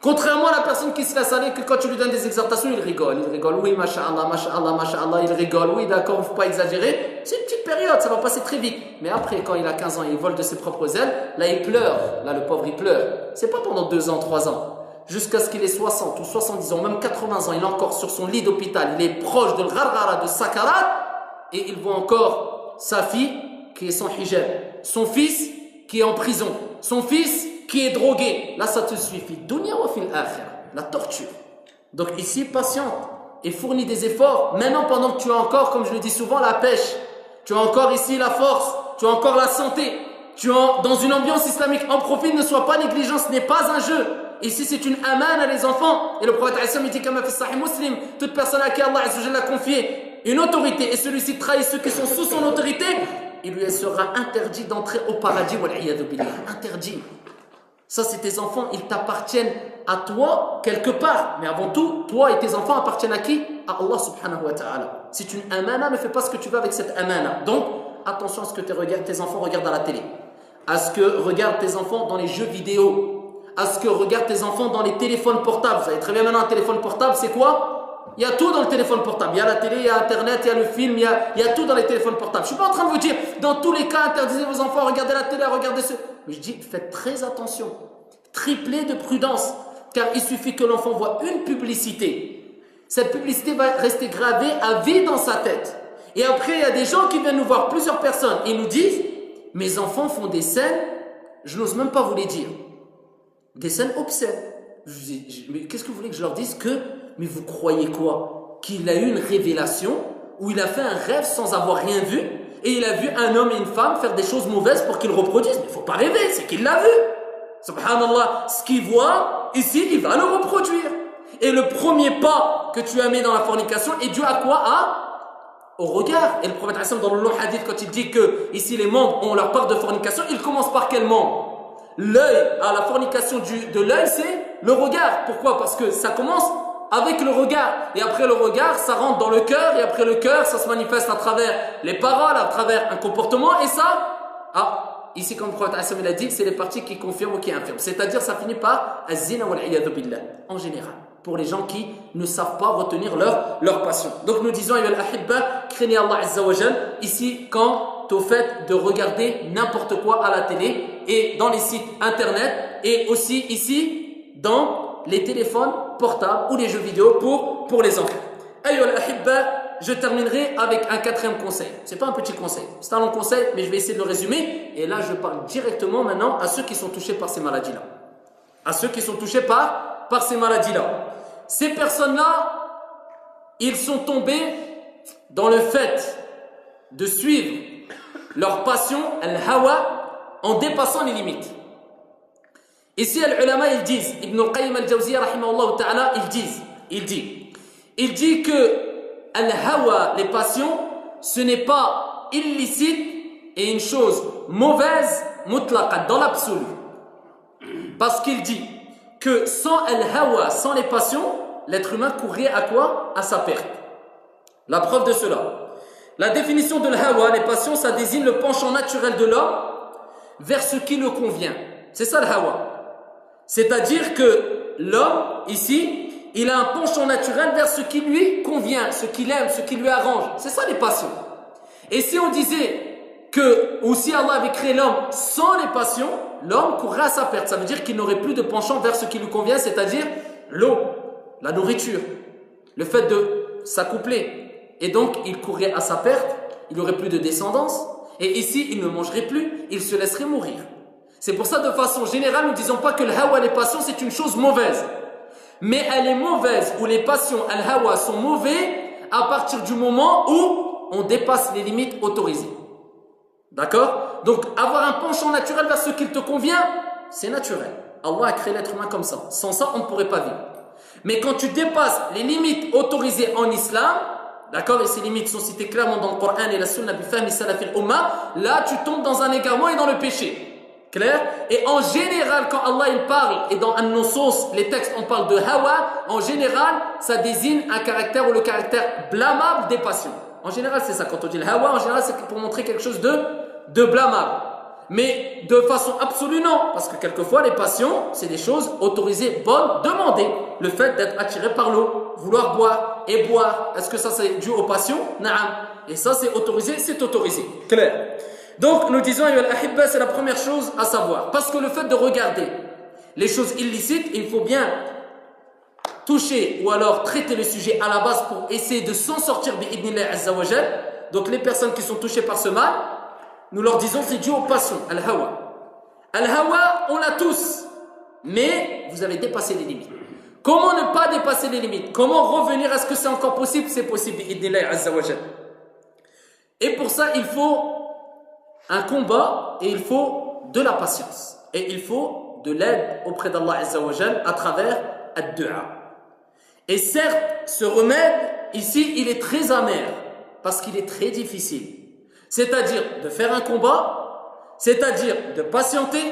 Contrairement à la personne qui se laisse aller, que quand tu lui donnes des exhortations, il rigole. Oui, masha'Allah, masha'Allah, masha'Allah, il rigole. Oui, d'accord, il ne faut pas exagérer. C'est une petite période, ça va passer très vite. Mais après, quand il a 15 ans, il vole de ses propres ailes. Là, il pleure. Là, le pauvre, il pleure. C'est pas pendant 2 ans, 3 ans. Jusqu'à ce qu'il ait 60 ou 70 ans, même 80 ans, il est encore sur son lit d'hôpital, il est proche de l'gharghara, de sakarat, et il voit encore sa fille qui est sans hijab, son fils qui est en prison, son fils qui est drogué. Là, ça te suffit. Dunya wa fil akhirah, la torture. Donc ici, patiente et fournis des efforts. Maintenant, pendant que tu as encore, comme je le dis souvent, la pêche, tu as encore ici la force, tu as encore la santé, tu es dans une ambiance islamique, en profite, ne sois pas négligent, ce n'est pas un jeu. Ici, c'est une amana les enfants. Et le prophète il dit, comme Sahih Muslim, toute personne à qui Allah a confié une autorité et celui-ci trahit ceux qui sont sous son autorité, il lui sera interdit d'entrer au paradis. Interdit. Ça, c'est tes enfants, ils t'appartiennent à toi quelque part. Mais avant tout, toi et tes enfants appartiennent à qui? À Allah subhanahu wa ta'ala. C'est une amana, ne fais pas ce que tu veux avec cette amana. Donc, attention à ce que tes enfants regardent à la télé, à ce que regardent tes enfants dans les jeux vidéo, à ce que regardent tes enfants dans les téléphones portables. Vous savez très bien maintenant, un téléphone portable, c'est quoi? Il y a tout dans le téléphone portable. Il y a la télé, il y a Internet, il y a le film, il y a tout dans les téléphones portables. Je ne suis pas en train de vous dire, dans tous les cas, interdisez vos enfants à regarder la télé, à regarder ce... Mais je dis, faites très attention. Triplez de prudence. Car il suffit que l'enfant voit une publicité. Cette publicité va rester gravée à vie dans sa tête. Et après, il y a des gens qui viennent nous voir, plusieurs personnes, et nous disent, mes enfants font des scènes, je n'ose même pas vous les dire. Des scènes obscènes. Je dis, mais qu'est-ce que vous voulez que je leur dise que, mais vous croyez quoi? Qu'il a eu une révélation où il a fait un rêve sans avoir rien vu et il a vu un homme et une femme faire des choses mauvaises pour qu'ils reproduisent. Mais il ne faut pas rêver, c'est qu'il l'a vu. Subhanallah, ce qu'il voit, ici, il va le reproduire. Et le premier pas que tu as mis dans la fornication est dû à quoi? Au regard. Et le prophète dans le long hadith, quand il dit que ici les membres ont leur part de fornication, il commence par quel membre? L'œil, à la fornication de l'œil, c'est le regard. Pourquoi? Parce que ça commence avec le regard. Et après le regard, ça rentre dans le cœur. Et après le cœur, ça se manifeste à travers les paroles, à travers un comportement. Et ça, ici comme le prophète a dit, c'est les parties qui confirment ou qui infirment. C'est-à-dire, ça finit par az-zina wal-'iyadhu billah, en général. Pour les gens qui ne savent pas retenir leur passion. Donc nous disons, craignez Allah Azza wa Jal, ici quant au fait de regarder n'importe quoi à la télé et dans les sites internet et aussi ici dans les téléphones portables ou les jeux vidéo pour les enfants. Ayo al-ahibba, je terminerai avec un quatrième conseil. C'est pas un petit conseil, c'est un long conseil, mais je vais essayer de le résumer. Et là, je parle directement maintenant à ceux qui sont touchés par ces maladies-là. À ceux qui sont touchés par ces maladies-là. Ces personnes-là, ils sont tombés dans le fait de suivre leur passion, al-hawa, en dépassant les limites. Ici, les ulama, ils disent, Ibn al-Qayyim al-Jawziyya, rahimahullah ta'ala, il dit que al-hawa, les passions, ce n'est pas illicite et une chose mauvaise, mutlaqat, dans l'absolu. Parce qu'il dit que sans al-hawa, sans les passions, l'être humain courrait à quoi? À sa perte. La preuve de cela. La définition de l'hawa, les passions, ça désigne le penchant naturel de l'homme vers ce qui le convient. C'est ça l'hawa. C'est-à-dire que l'homme, ici, il a un penchant naturel vers ce qui lui convient, ce qu'il aime, ce qui lui arrange. C'est ça les passions. Et si on disait que, ou si Allah avait créé l'homme sans les passions, l'homme courrait à sa perte. Ça veut dire qu'il n'aurait plus de penchant vers ce qui lui convient, c'est-à-dire l'eau, la nourriture, le fait de s'accoupler. Et donc, il courrait à sa perte, il n'aurait plus de descendance. Et ici, il ne mangerait plus, il se laisserait mourir. C'est pour ça, de façon générale, nous ne disons pas que le hawa, les passions, c'est une chose mauvaise. Mais elle est mauvaise, ou les passions, al-hawa, sont mauvais à partir du moment où on dépasse les limites autorisées. D'accord? Donc, avoir un penchant naturel vers ce qu'il te convient, c'est naturel. Allah a créé l'être humain comme ça. Sans ça, on ne pourrait pas vivre. Mais quand tu dépasses les limites autorisées en islam, d'accord, et ces limites sont citées clairement dans le Coran et la Sunna bi fahmi salaf al-umma, là, tu tombes dans un égarement et dans le péché. Clair? Et en général, quand Allah il parle, et dans An-Nusus, les textes, on parle de hawa, en général, ça désigne un caractère ou le caractère blâmable des passions. En général, c'est ça. Quand on dit le hawa, en général, c'est pour montrer quelque chose de blâmable. Mais de façon absolue, non. Parce que quelquefois, les passions, c'est des choses autorisées, bonnes, demandées. Le fait d'être attiré par l'eau, vouloir boire et boire. Est-ce que ça, c'est dû aux passions? Naam. Et ça, c'est autorisé, c'est autorisé. Clair? Donc, nous disons, al-ahibba, c'est la première chose à savoir. Parce que le fait de regarder les choses illicites, il faut bien toucher ou alors traiter le sujet à la base pour essayer de s'en sortir bi'idnillah azza wa jal. Donc, les personnes qui sont touchées par ce mal, nous leur disons, c'est dû aux passions, al-hawa. Al-hawa, on l'a tous, mais vous avez dépassé les limites. Comment ne pas dépasser les limites? Comment revenir? Est-ce que c'est encore possible? C'est possible bi'idnillah azza wa jal. Et pour ça, il faut un combat et il faut de la patience. Et il faut de l'aide auprès d'Allah Azza wa Jal à travers ad-du'a. Et certes, ce remède, ici, il est très amer parce qu'il est très difficile. C'est-à-dire de faire un combat, c'est-à-dire de patienter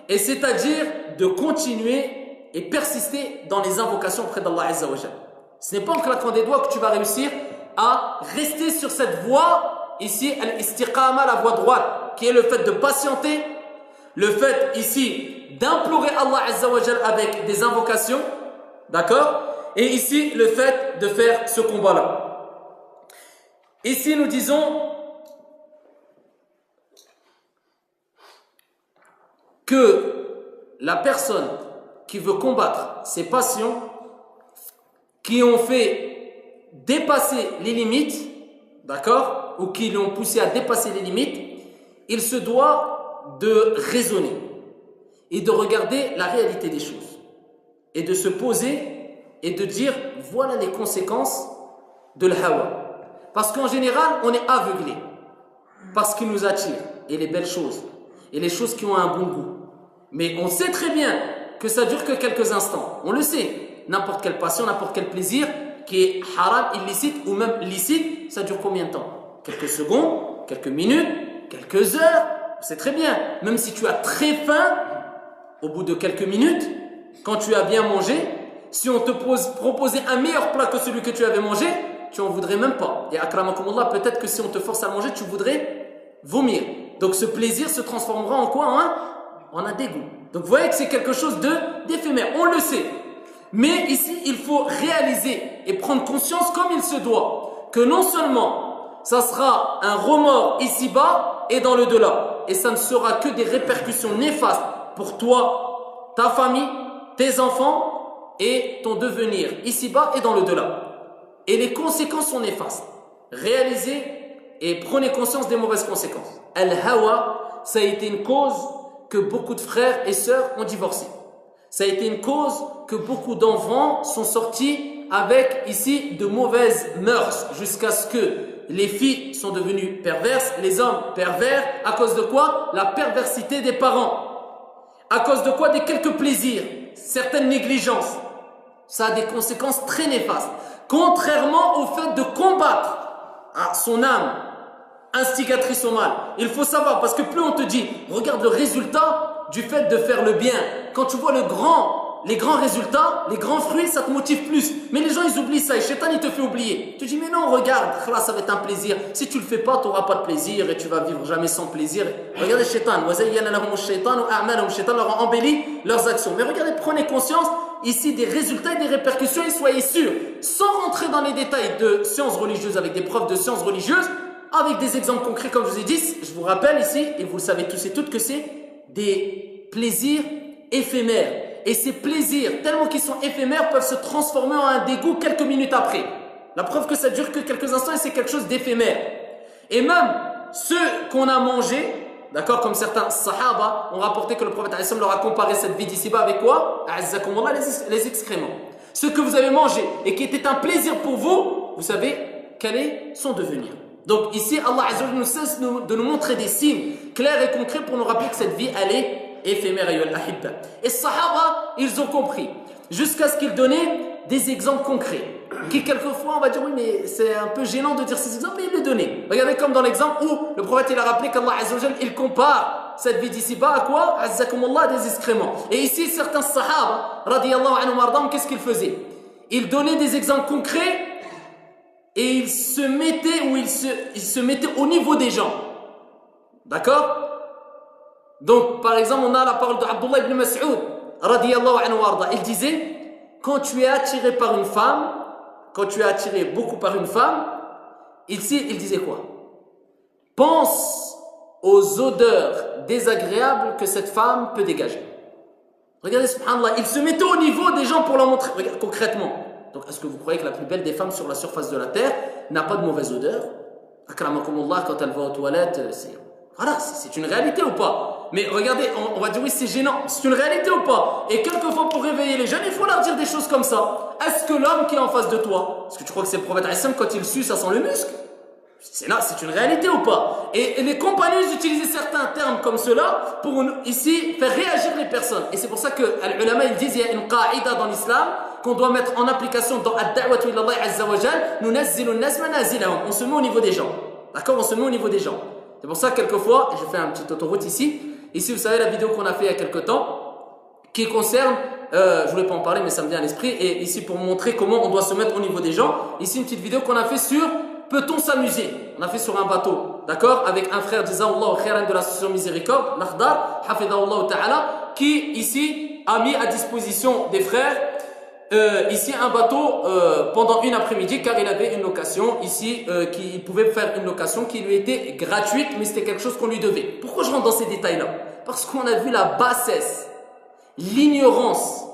et c'est-à-dire de continuer et persister dans les invocations auprès d'Allah Azza wa Jal. Ce n'est pas en claquant des doigts que tu vas réussir à rester sur cette voie. Ici, al-istiqama, la voie droite, qui est le fait de patienter, le fait ici d'implorer Allah Azza wa Jal avec des invocations, d'accord? Et ici, le fait de faire ce combat-là. Ici, nous disons que la personne qui veut combattre ses passions, qui ont fait dépasser les limites, d'accord? Ou qui l'ont poussé à dépasser les limites, il se doit de raisonner et de regarder la réalité des choses et de se poser et de dire voilà les conséquences de l'hawa. Parce qu'en général, on est aveuglé par ce qui nous attire et les belles choses et les choses qui ont un bon goût. Mais on sait très bien que ça dure que quelques instants. On le sait. N'importe quelle passion, n'importe quel plaisir qui est haram, illicite ou même licite, ça dure combien de temps? Quelques secondes, quelques minutes, quelques heures, c'est très bien. Même si tu as très faim, au bout de quelques minutes, quand tu as bien mangé, si on te proposait un meilleur plat que celui que tu avais mangé, tu en voudrais même pas. Et akramakumullah, peut-être que si on te force à le manger, tu voudrais vomir. Donc ce plaisir se transformera en quoi? En un dégoût. Donc vous voyez que c'est quelque chose d'éphémère, on le sait. Mais ici, il faut réaliser et prendre conscience comme il se doit, que non seulement ça sera un remords ici-bas et dans le delà. Et ça ne sera que des répercussions néfastes pour toi, ta famille, tes enfants, et ton devenir ici-bas et dans le delà. Et les conséquences sont néfastes. Réalisez et prenez conscience des mauvaises conséquences. Al-Hawa, ça a été une cause que beaucoup de frères et sœurs ont divorcé. Ça a été une cause que beaucoup d'enfants sont sortis avec ici de mauvaises mœurs jusqu'à ce que les filles sont devenues perverses, les hommes pervers. À cause de quoi? La perversité des parents. À cause de quoi? Des quelques plaisirs, certaines négligences. Ça a des conséquences très néfastes. Contrairement au fait de combattre son âme instigatrice au mal. Il faut savoir, parce que plus on te dit, regarde le résultat du fait de faire le bien. Quand tu vois les grands résultats, les grands fruits, ça te motive plus. Mais les gens, ils oublient ça et Shaitan, il te fait oublier. Tu dis, mais non, regarde, ça va être un plaisir. Si tu le fais pas, tu n'auras pas de plaisir et tu vas vivre jamais sans plaisir. Regardez Shaitan. Shaitan leur a embelli leurs actions. Mais regardez, prenez conscience ici des résultats et des répercussions et soyez sûrs. Sans rentrer dans les détails de sciences religieuses avec des preuves de sciences religieuses, avec des exemples concrets, comme je vous ai dit, je vous rappelle ici, et vous le savez tous et toutes, que c'est des plaisirs éphémères. Et ces plaisirs, tellement qu'ils sont éphémères, peuvent se transformer en un dégoût quelques minutes après. La preuve que ça dure que quelques instants et c'est quelque chose d'éphémère. Et même ceux qu'on a mangés, d'accord, comme certains sahaba ont rapporté que le prophète leur a comparé cette vie d'ici-bas avec quoi? Les excréments. Ce que vous avez mangé et qui était un plaisir pour vous, vous savez quel est son devenir. Donc ici, Allah Azza wa Jalla ne cesse de nous montrer des signes clairs et concrets pour nous rappeler que cette vie, elle est éphémère. Et les Sahaba, ils ont compris, jusqu'à ce qu'ils donnaient des exemples concrets. Qui quelquefois, on va dire, oui, mais c'est un peu gênant de dire ces exemples, mais il les donnait. Regardez comme dans l'exemple où le prophète, il a rappelé qu'Allah Azza wa Jalla, il compare cette vie d'ici-bas à quoi? Azzakumullah, des excréments. Et ici, certains Sahaba, radiyallahu anhum ardam, qu'est-ce qu'ils faisaient? Ils donnaient des exemples concrets et ils se mettaient au niveau des gens. D'accord? Donc, par exemple, on a la parole d'Abdullah ibn Mas'ud, radiyallahu anhu warda. Il disait, quand tu es attiré par une femme, quand tu es attiré beaucoup par une femme, il disait quoi? Pense aux odeurs désagréables que cette femme peut dégager. Regardez, subhanallah, il se mettait au niveau des gens pour leur montrer. Regardez, concrètement. Donc, est-ce que vous croyez que la plus belle des femmes sur la surface de la terre n'a pas de mauvaise odeur? Akramakumullah, quand elle va aux toilettes, c'est une réalité ou pas? Mais regardez, on va dire oui, c'est gênant. C'est une réalité ou pas? Et quelquefois, pour réveiller les jeunes, il faut leur dire des choses comme ça. Est-ce que l'homme qui est en face de toi, est-ce que tu crois que c'est le prophète Hassan, quand il sue, ça sent le muscle? C'est une réalité ou pas? Et les compagnons, ils utilisaient certains termes comme cela pour ici faire réagir les personnes. Et c'est pour ça que les ulama, ils disent, il y a une qa'ida dans l'islam qu'on doit mettre en application dans ad-da'watu ila Allah azza wa jal, nunazzilu an-nas manazilahum. On se met au niveau des gens. D'accord? On se met au niveau des gens. C'est pour ça que quelquefois, je fais un petit autoroute ici. Ici, vous savez, la vidéo qu'on a fait il y a quelques temps, qui concerne, je ne voulais pas en parler, mais ça me vient à l'esprit, et ici pour montrer comment on doit se mettre au niveau des gens, ici une petite vidéo qu'on a fait sur peut-on s'amuser? On a fait sur un bateau, d'accord? Avec un frère, Jazakallahu khairan, de l'association Miséricorde, l'Akhdar, Hafidahullah Ta'ala, qui ici a mis à disposition des frères ici un bateau pendant une après-midi, car il avait une location ici, il pouvait faire une location qui lui était gratuite, mais c'était quelque chose qu'on lui devait. Pourquoi je rentre dans ces détails-là? Parce qu'on a vu la bassesse, l'ignorance,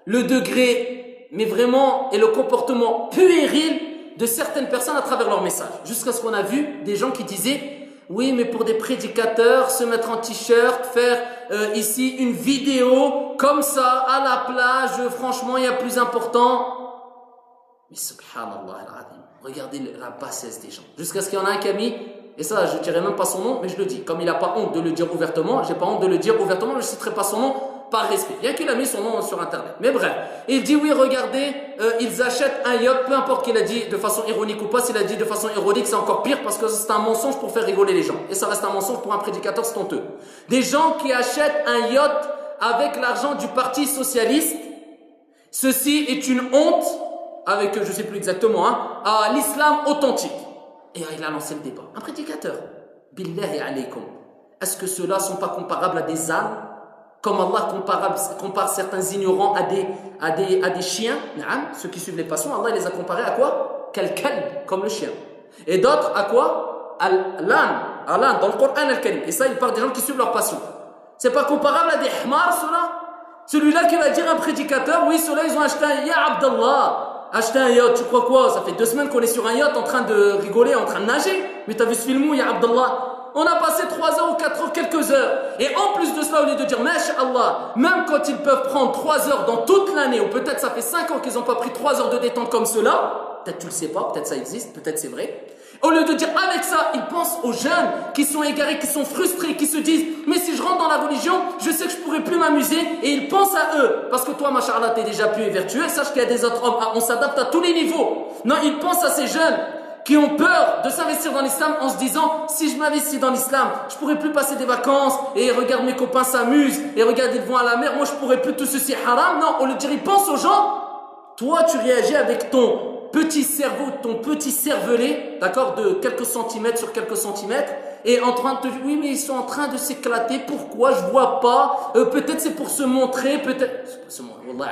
le degré, mais vraiment, et le comportement puéril de certaines personnes à travers leur message. Jusqu'à ce qu'on a vu des gens qui disaient, oui, mais pour des prédicateurs, se mettre en t-shirt, faire ici une vidéo comme ça à la plage, franchement, il y a plus important. Mais subhanallah al-azim, regardez la bassesse des gens. Jusqu'à ce qu'il y en a un qui a mis, et ça, je ne dirai même pas son nom, mais je le dis. Comme il n'a pas honte de le dire ouvertement, j'ai pas honte de le dire ouvertement, mais je ne citerai pas son nom par respect. Bien qu'il a mis son nom sur internet. Mais bref, il dit oui, regardez, ils achètent un yacht, peu importe qu'il a dit de façon ironique ou pas, s'il a dit de façon ironique, c'est encore pire parce que c'est un mensonge pour faire rigoler les gens. Et ça reste un mensonge pour un prédicateur, c'est honteux. Des gens qui achètent un yacht avec l'argent du Parti Socialiste, ceci est une honte, avec, je ne sais plus exactement, à l'islam authentique. Et il a lancé le débat. Un prédicateur. Billahi alaykum. Est-ce que ceux-là ne sont pas comparables à des ânes? Comme Allah compare certains ignorants à des chiens, ceux qui suivent les passions, Allah les a comparés à quoi? Kal-kalb, comme le chien. Et d'autres à quoi? À l'âne, dans le Coran al-Karim. Et ça, il parle des gens qui suivent leur passion. C'est pas comparable à des hmars, ceux-là? Celui-là qui va dire à un prédicateur, oui, ceux-là, ils ont acheté un yacht, Abdallah. Acheté un yacht, tu crois quoi? Ça fait 2 semaines qu'on est sur un yacht en train de rigoler, en train de nager. Mais t'as vu ce film où, ya Abdallah? On a passé 3 heures ou 4 heures, quelques heures. Et en plus de cela, au lieu de dire, Masha'Allah, même quand ils peuvent prendre 3 heures dans toute l'année, ou peut-être ça fait 5 ans qu'ils n'ont pas pris 3 heures de détente comme cela, peut-être tu le sais pas, peut-être ça existe, peut-être c'est vrai. Au lieu de dire avec ça, ils pensent aux jeunes qui sont égarés, qui sont frustrés, qui se disent, mais si je rentre dans la religion, je sais que je pourrai plus m'amuser, et ils pensent à eux. Parce que toi, Masha'Allah, t'es déjà pieux et vertueux, sache qu'il y a des autres hommes, on s'adapte à tous les niveaux. Non, ils pensent à ces jeunes qui ont peur de s'investir dans l'islam en se disant, si je m'investis dans l'islam, je pourrais plus passer des vacances, et regarde mes copains s'amusent, et regarde ils vont à la mer, moi je pourrais plus, tout ceci haram. Non, au lieu de dire, ils pensent aux gens, toi tu réagis avec ton petit cerveau, ton petit cervelet, d'accord, de quelques centimètres sur quelques centimètres, et en train de te dire, oui mais ils sont en train de s'éclater, pourquoi, je vois pas, peut-être c'est pour se montrer, peut-être, wallah,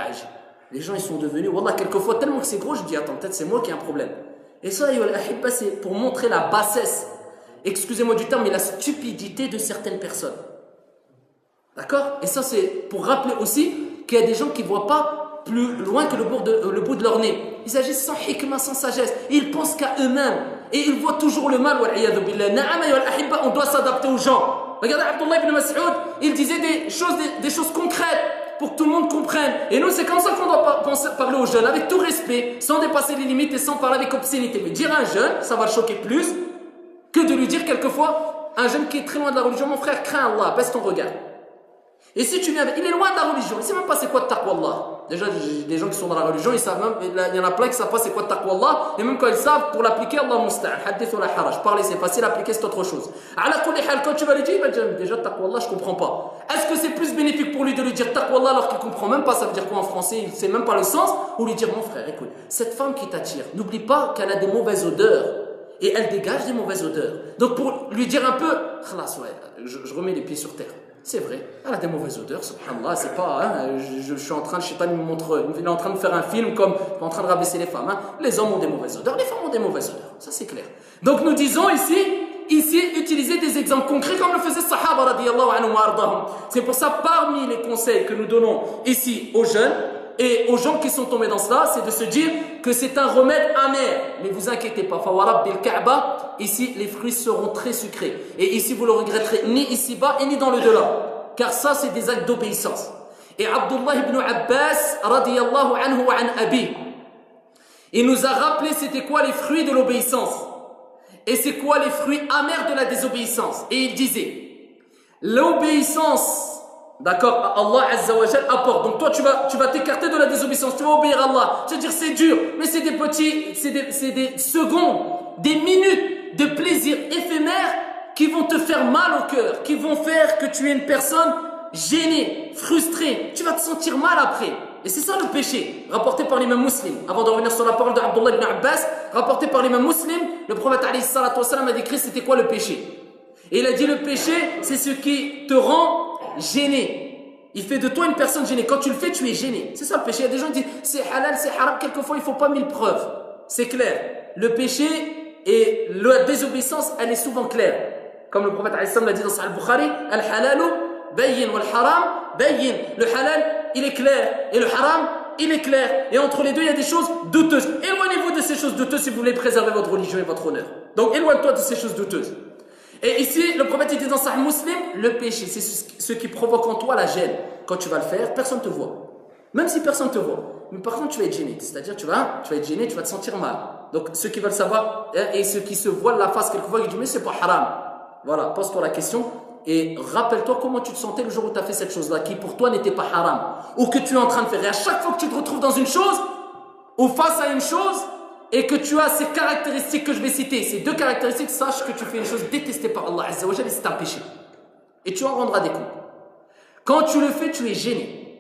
les gens ils sont devenus, wallah, quelquefois tellement que c'est gros, je dis, attends, peut-être c'est moi qui ai un problème. Et ça, c'est pour montrer la bassesse, excusez-moi du terme, mais la stupidité de certaines personnes. D'accord? Et ça, c'est pour rappeler aussi qu'il y a des gens qui ne voient pas plus loin que le bout de leur nez. Ils agissent sans hikmah, sans sagesse. Et ils pensent qu'à eux-mêmes. Et ils voient toujours le mal. On doit s'adapter aux gens. Regardez Abdullah ibn Mas'ud, il disait des choses concrètes pour que tout le monde comprenne. Et nous, c'est comme ça qu'on doit parler aux jeunes, avec tout respect, sans dépasser les limites et sans parler avec obscénité. Mais dire à un jeune, ça va le choquer plus que de lui dire quelquefois, un jeune qui est très loin de la religion, mon frère, crains Allah, baisse ton regard. Et si tu viens avec, il est loin de la religion, il ne sait même pas c'est quoi de taqwa Allah. Déjà, des gens qui sont dans la religion, ils savent même, il y en a plein qui ne savent pas c'est quoi de taqwa Allah, et même quand ils savent, pour l'appliquer, Allah musta'an, hadith ou la haraj, parler c'est facile, appliquer c'est autre chose. Ala kulli hal, quand tu vas lui dire, il va dire, déjà taqwa Allah, je ne comprends pas. Est-ce que c'est plus bénéfique pour lui de lui dire taqwa Allah alors qu'il ne comprend même pas, ça veut dire quoi en français, il ne sait même pas le sens, ou lui dire, mon frère, écoute, cette femme qui t'attire, n'oublie pas qu'elle a des mauvaises odeurs, et elle dégage des mauvaises odeurs. Donc pour lui dire un peu, khalas, ouais, je remets les pieds sur terre. C'est vrai, elle a des mauvaises odeurs, subhanallah, c'est pas, hein, je suis en train, le shaitan me montre, il est en train de faire un film comme, en train de rabaisser les femmes, hein. Les hommes ont des mauvaises odeurs, les femmes ont des mauvaises odeurs, ça c'est clair. Donc nous disons ici, utiliser des exemples concrets comme le faisaient les Sahaba radiyallahu anhum wa ardahum. C'est pour ça, parmi les conseils que nous donnons ici aux jeunes, et aux gens qui sont tombés dans cela, c'est de se dire que c'est un remède amer. Mais vous inquiétez pas, Fawarab bil Kaaba, ici les fruits seront très sucrés. Et ici vous le regretterez ni ici-bas et ni dans le delà. Car ça c'est des actes d'obéissance. Et Abdullah ibn Abbas, radiyallahu anhu wa an abi, il nous a rappelé c'était quoi les fruits de l'obéissance. Et c'est quoi les fruits amers de la désobéissance. Et il disait, l'obéissance, d'accord, Allah Azza wa Jal apporte. Donc toi tu vas t'écarter de la désobéissance, tu vas obéir à Allah. Tu vas dire c'est dur, mais c'est des petits, c'est des secondes, des minutes de plaisir éphémère qui vont te faire mal au cœur, qui vont faire que tu es une personne gênée, frustrée. Tu vas te sentir mal après. Et c'est ça le péché, rapporté par l'imam Muslim. Avant de revenir sur la parole d'Abdullah ibn Abbas, rapporté par l'imam Muslim, le prophète alayhi salatu wa salam a décrit c'était quoi le péché. Et il a dit le péché, c'est ce qui te rend gêné. Il fait de toi une personne gênée. Quand tu le fais, tu es gêné. C'est ça le péché. Il y a des gens qui disent c'est halal, c'est haram. Quelquefois, il ne faut pas 1000 preuves. C'est clair. Le péché et la désobéissance, elle est souvent claire. Comme le prophète l'a dit dans Sahih al-Bukhari, al-halalu bayyin wal-haram bayyin. Le halal, il est clair. Et le haram, il est clair. Et entre les deux, il y a des choses douteuses. Éloignez-vous de ces choses douteuses si vous voulez préserver votre religion et votre honneur. Donc, éloigne-toi de ces choses douteuses. Et ici, le prophète dit dans Sahih Muslim, le péché, c'est ce qui provoque en toi la gêne. Quand tu vas le faire, personne ne te voit. Même si personne ne te voit. Mais par contre, tu vas être gêné. C'est-à-dire, tu vas être gêné, tu vas te sentir mal. Donc, ceux qui veulent savoir, et ceux qui se voilent la face quelquefois, ils disent, mais c'est pas haram. Voilà, pose-toi la question. Et rappelle-toi comment tu te sentais le jour où tu as fait cette chose-là, qui pour toi n'était pas haram. Ou que tu es en train de faire. Et à chaque fois que tu te retrouves dans une chose, ou face à une chose, et que tu as ces caractéristiques que je vais citer, ces 2 caractéristiques, sache que tu fais une chose détestée par Allah Azza wa Jalla et c'est un péché. Et tu en rendras des comptes. Quand tu le fais, tu es gêné.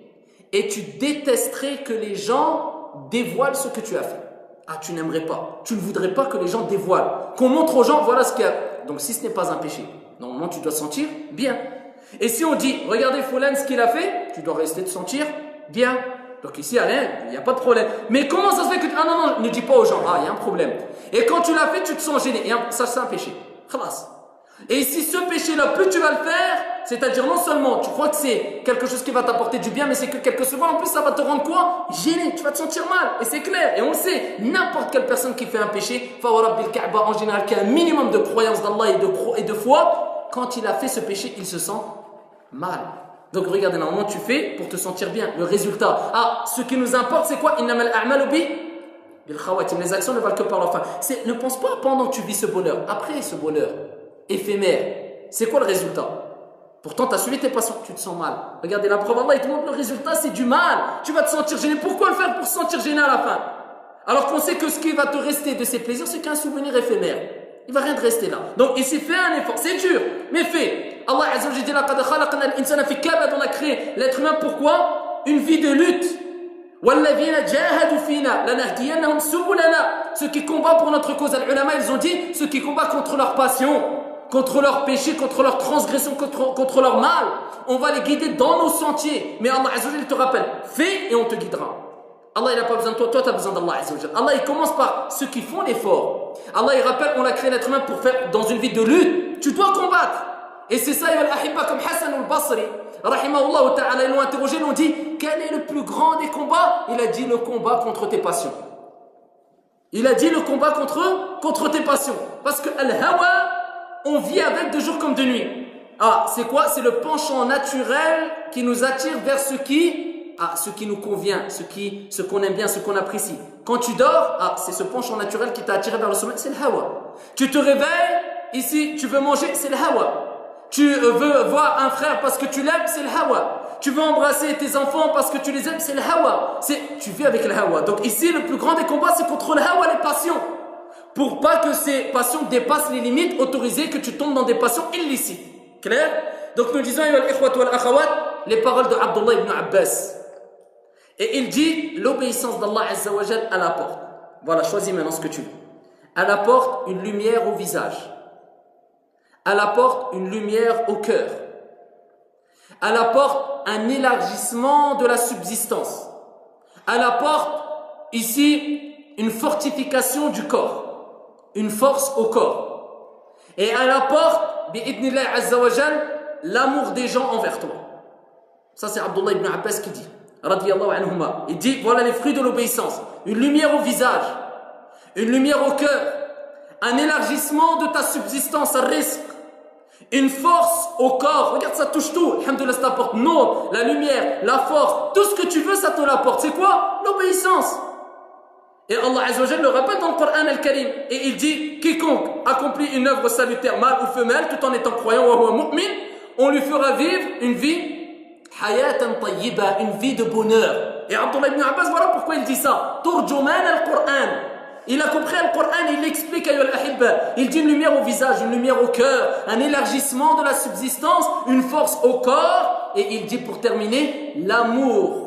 Et tu détesterais que les gens dévoilent ce que tu as fait. Ah, tu n'aimerais pas. Tu ne voudrais pas que les gens dévoilent. Qu'on montre aux gens, voilà ce qu'il y a. Donc si ce n'est pas un péché, normalement tu dois sentir bien. Et si on dit, regardez Foulan ce qu'il a fait, tu dois rester te sentir bien. Donc ici, il n'y a pas de problème. Mais comment ça se fait que... Ah non, non, ne dis pas aux gens. Ah, il y a un problème. Et quand tu l'as fait, tu te sens gêné. Et ça, c'est un péché. Khalas. Et si ce péché-là, plus tu vas le faire, c'est-à-dire non seulement tu crois que c'est quelque chose qui va t'apporter du bien, mais c'est que quelques secondes, en plus ça va te rendre quoi? Gêné, tu vas te sentir mal. Et c'est clair, et on le sait, n'importe quelle personne qui fait un péché, en général, qui a un minimum de croyance d'Allah et de foi, quand il a fait ce péché, il se sent mal. Donc regardez, normalement tu fais pour te sentir bien. Le résultat, ce qui nous importe c'est quoi? Innamal a'malu bil khawatim. Les actions ne valent que par leur fin. Ne pense pas pendant que tu vis ce bonheur. Après ce bonheur éphémère, c'est quoi le résultat? Pourtant tu as suivi tes passions, tu te sens mal. Regardez la preuve, Allah il te montre le résultat, c'est du mal. Tu vas te sentir gêné. Pourquoi le faire pour se sentir gêné à la fin? Alors qu'on sait que ce qui va te rester de ces plaisirs, c'est qu'un souvenir éphémère. Il va rien te rester là. Donc ici, fais un effort. C'est dur, mais fais. Allah Azza wa Jalla dit laqad khalaqna al-insana fi kabad. On a créé l'être humain pourquoi? Une vie de lutte. Walladhina jahadu fina lanahdiyannahum subulana. Ceux qui combattent pour notre cause, les ulama, ils ont dit ceux qui combattent contre leur passion, contre leur péché, contre leur transgression, contre leur mal. On va les guider dans nos sentiers. Mais Allah Azza wa Jalla te rappelle, fais et on te guidera. Allah il n'a pas besoin de toi, toi tu as besoin d'Allah Azza wa Jalla. Allah il commence par ceux qui font l'effort. Allah il rappelle, on a créé l'être humain pour faire dans une vie de lutte. Tu dois combattre. Et c'est ça, comme Hassan al-Basri, rahimahullah ta'ala, ils l'ont interrogé, ils l'ont dit, quel est le plus grand des combats? Il a dit le combat contre tes passions. Il a dit le combat contre tes passions. Parce que al-hawa, on vit avec de jour comme de nuit. C'est quoi? C'est le penchant naturel qui nous attire vers ce qui nous convient, ce qu'on aime bien, ce qu'on apprécie. Quand tu dors, c'est ce penchant naturel qui t'a attiré vers le sommeil, c'est le hawa. Tu te réveilles, ici, tu veux manger, c'est le hawa. Tu veux voir un frère parce que tu l'aimes, c'est le hawa. Tu veux embrasser tes enfants parce que tu les aimes, c'est le hawa. Tu vis avec le hawa. Donc ici, le plus grand des combats, c'est contre le hawa, les passions. Pour pas que ces passions dépassent les limites autorisées, que tu tombes dans des passions illicites. Clair? Donc nous disons, les paroles de Abdullah ibn Abbas. Et il dit l'obéissance d'Allah Azza wa Jal à la porte. Voilà, choisis maintenant ce que tu veux. À la porte, une lumière au visage. À la porte, une lumière au cœur. À la porte, un élargissement de la subsistance. À la porte, ici, une fortification du corps. Une force au corps. Et à la porte, bi'idnillah Azza wa Jal, l'amour des gens envers toi. Ça, c'est Abdullah ibn Abbas qui dit. Radiyallahu anhuma. Il dit, voilà les fruits de l'obéissance. Une lumière au visage. Une lumière au cœur. Un élargissement de ta subsistance, un risque. Une force au corps. Regarde, ça touche tout. Alhamdoulilah, ça t'apporte non, la lumière, la force. Tout ce que tu veux, ça te l'apporte. C'est quoi? L'obéissance. Et Allah Azza wa Jalla le rappelle dans le Coran al-Karim. Et il dit, quiconque accomplit une œuvre salutaire, mâle ou femelle, tout en étant croyant, wa huwa mu'min, on lui fera vivre une vie hayatan tayyiba, une vie de bonheur. Et Abdullah ibn Abbas, voilà pourquoi il dit ça. Turjuman al-Qur'an. Il a compris le Coran, il explique ayyuhal ahibba. Il dit une lumière au visage, une lumière au cœur, un élargissement de la subsistance, une force au corps. Et il dit pour terminer, l'amour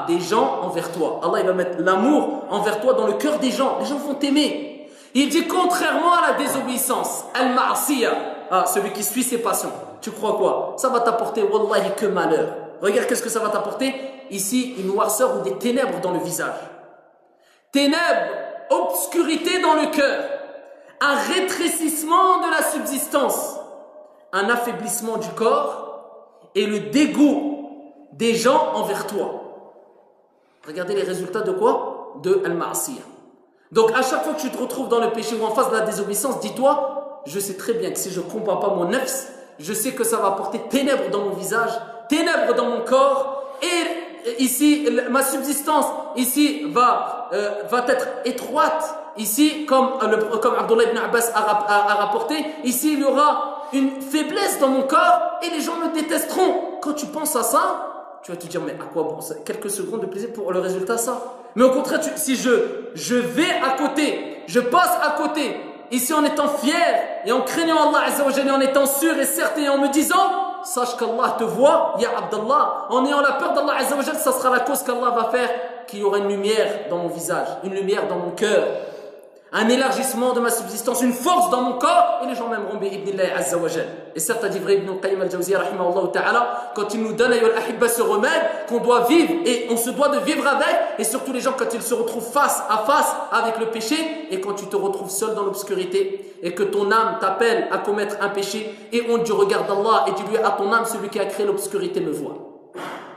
des gens envers toi. Allah il va mettre l'amour envers toi dans le cœur des gens. Les gens vont t'aimer. Il dit contrairement à la désobéissance, al-ma'siyah, celui qui suit ses passions. Tu crois quoi? Ça va t'apporter wallahi que malheur. Regarde qu'est-ce que ça va t'apporter. Ici, une noirceur ou des ténèbres dans le visage. Ténèbres, obscurité dans le cœur. Un rétrécissement de la subsistance. Un affaiblissement du corps et le dégoût des gens envers toi. Regardez les résultats de quoi? De al-ma'siyah. Donc à chaque fois que tu te retrouves dans le péché ou en face de la désobéissance, dis-toi, je sais très bien que si je ne combats pas mon nafs, je sais que ça va apporter ténèbres dans mon visage, ténèbres dans mon corps, et ici, ma subsistance ici va être étroite. Ici, comme Abdullah ibn Abbas a rapporté, ici il y aura une faiblesse dans mon corps et les gens me détesteront. Quand tu penses à ça, tu vas te dire, mais à quoi bon, quelques secondes de plaisir pour le résultat, ça. Mais au contraire, si je vais à côté, je passe à côté, ici en étant fier et en craignant Allah Azza wa Jalla, en étant sûr et certain et en me disant, sache qu'Allah te voit, ya Abdallah, en ayant la peur d'Allah Azza wa Jalla, ça sera la cause qu'Allah va faire, qu'il y aura une lumière dans mon visage, une lumière dans mon cœur. un élargissement de ma subsistance, une force dans mon corps, et les gens m'aimeront bi'idnillahi azza wa jal. Et certes, a dit vrai Ibn al-Qayyim al-Jawziyya rahimahullah ta'ala, quand il nous donne ayyuhal ahibba ce remède qu'on doit vivre et on se doit de vivre avec, et surtout les gens quand ils se retrouvent face à face avec le péché, et quand tu te retrouves seul dans l'obscurité et que ton âme t'appelle à commettre un péché, et on dit regarde Allah et dis-lui à ton âme, celui qui a créé l'obscurité me voit.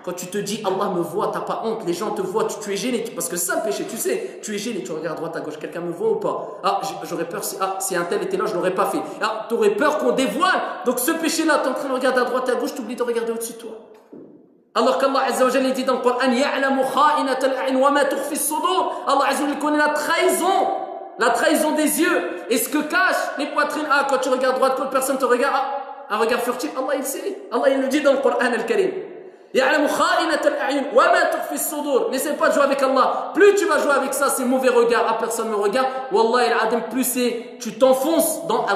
Quand tu te dis Allah me voit, t'as pas honte, les gens te voient, tu es gêné, parce que c'est ça le péché, tu sais, tu es gêné, tu regardes à droite, à gauche, quelqu'un me voit ou pas? Ah, j'aurais peur, si un tel était là, je l'aurais pas fait. Ah, t'aurais peur qu'on dévoile, donc ce péché-là, t'es en train de regarder à droite, à gauche, t'oublies de regarder au-dessus de toi. Alors qu'Allah Azza wa Jalla dit dans le Coran, ya'lamu kha'inatal a'yun wa ma tukhfi as-sudur. Allah Azza wa Jalla connaît la trahison des yeux, et ce que cachent les poitrines. Ah, quand tu regardes à droite, quand personne te regarde, ah, un regard furtif, Allah il sait, Allah il le dit dans le Coran al-Karim. N'essaie pas de jouer avec Allah. Plus tu vas jouer avec ça, ces mauvais regards, ah personne ne me regarde, Wallah il-Adim, plus tu t'enfonces dans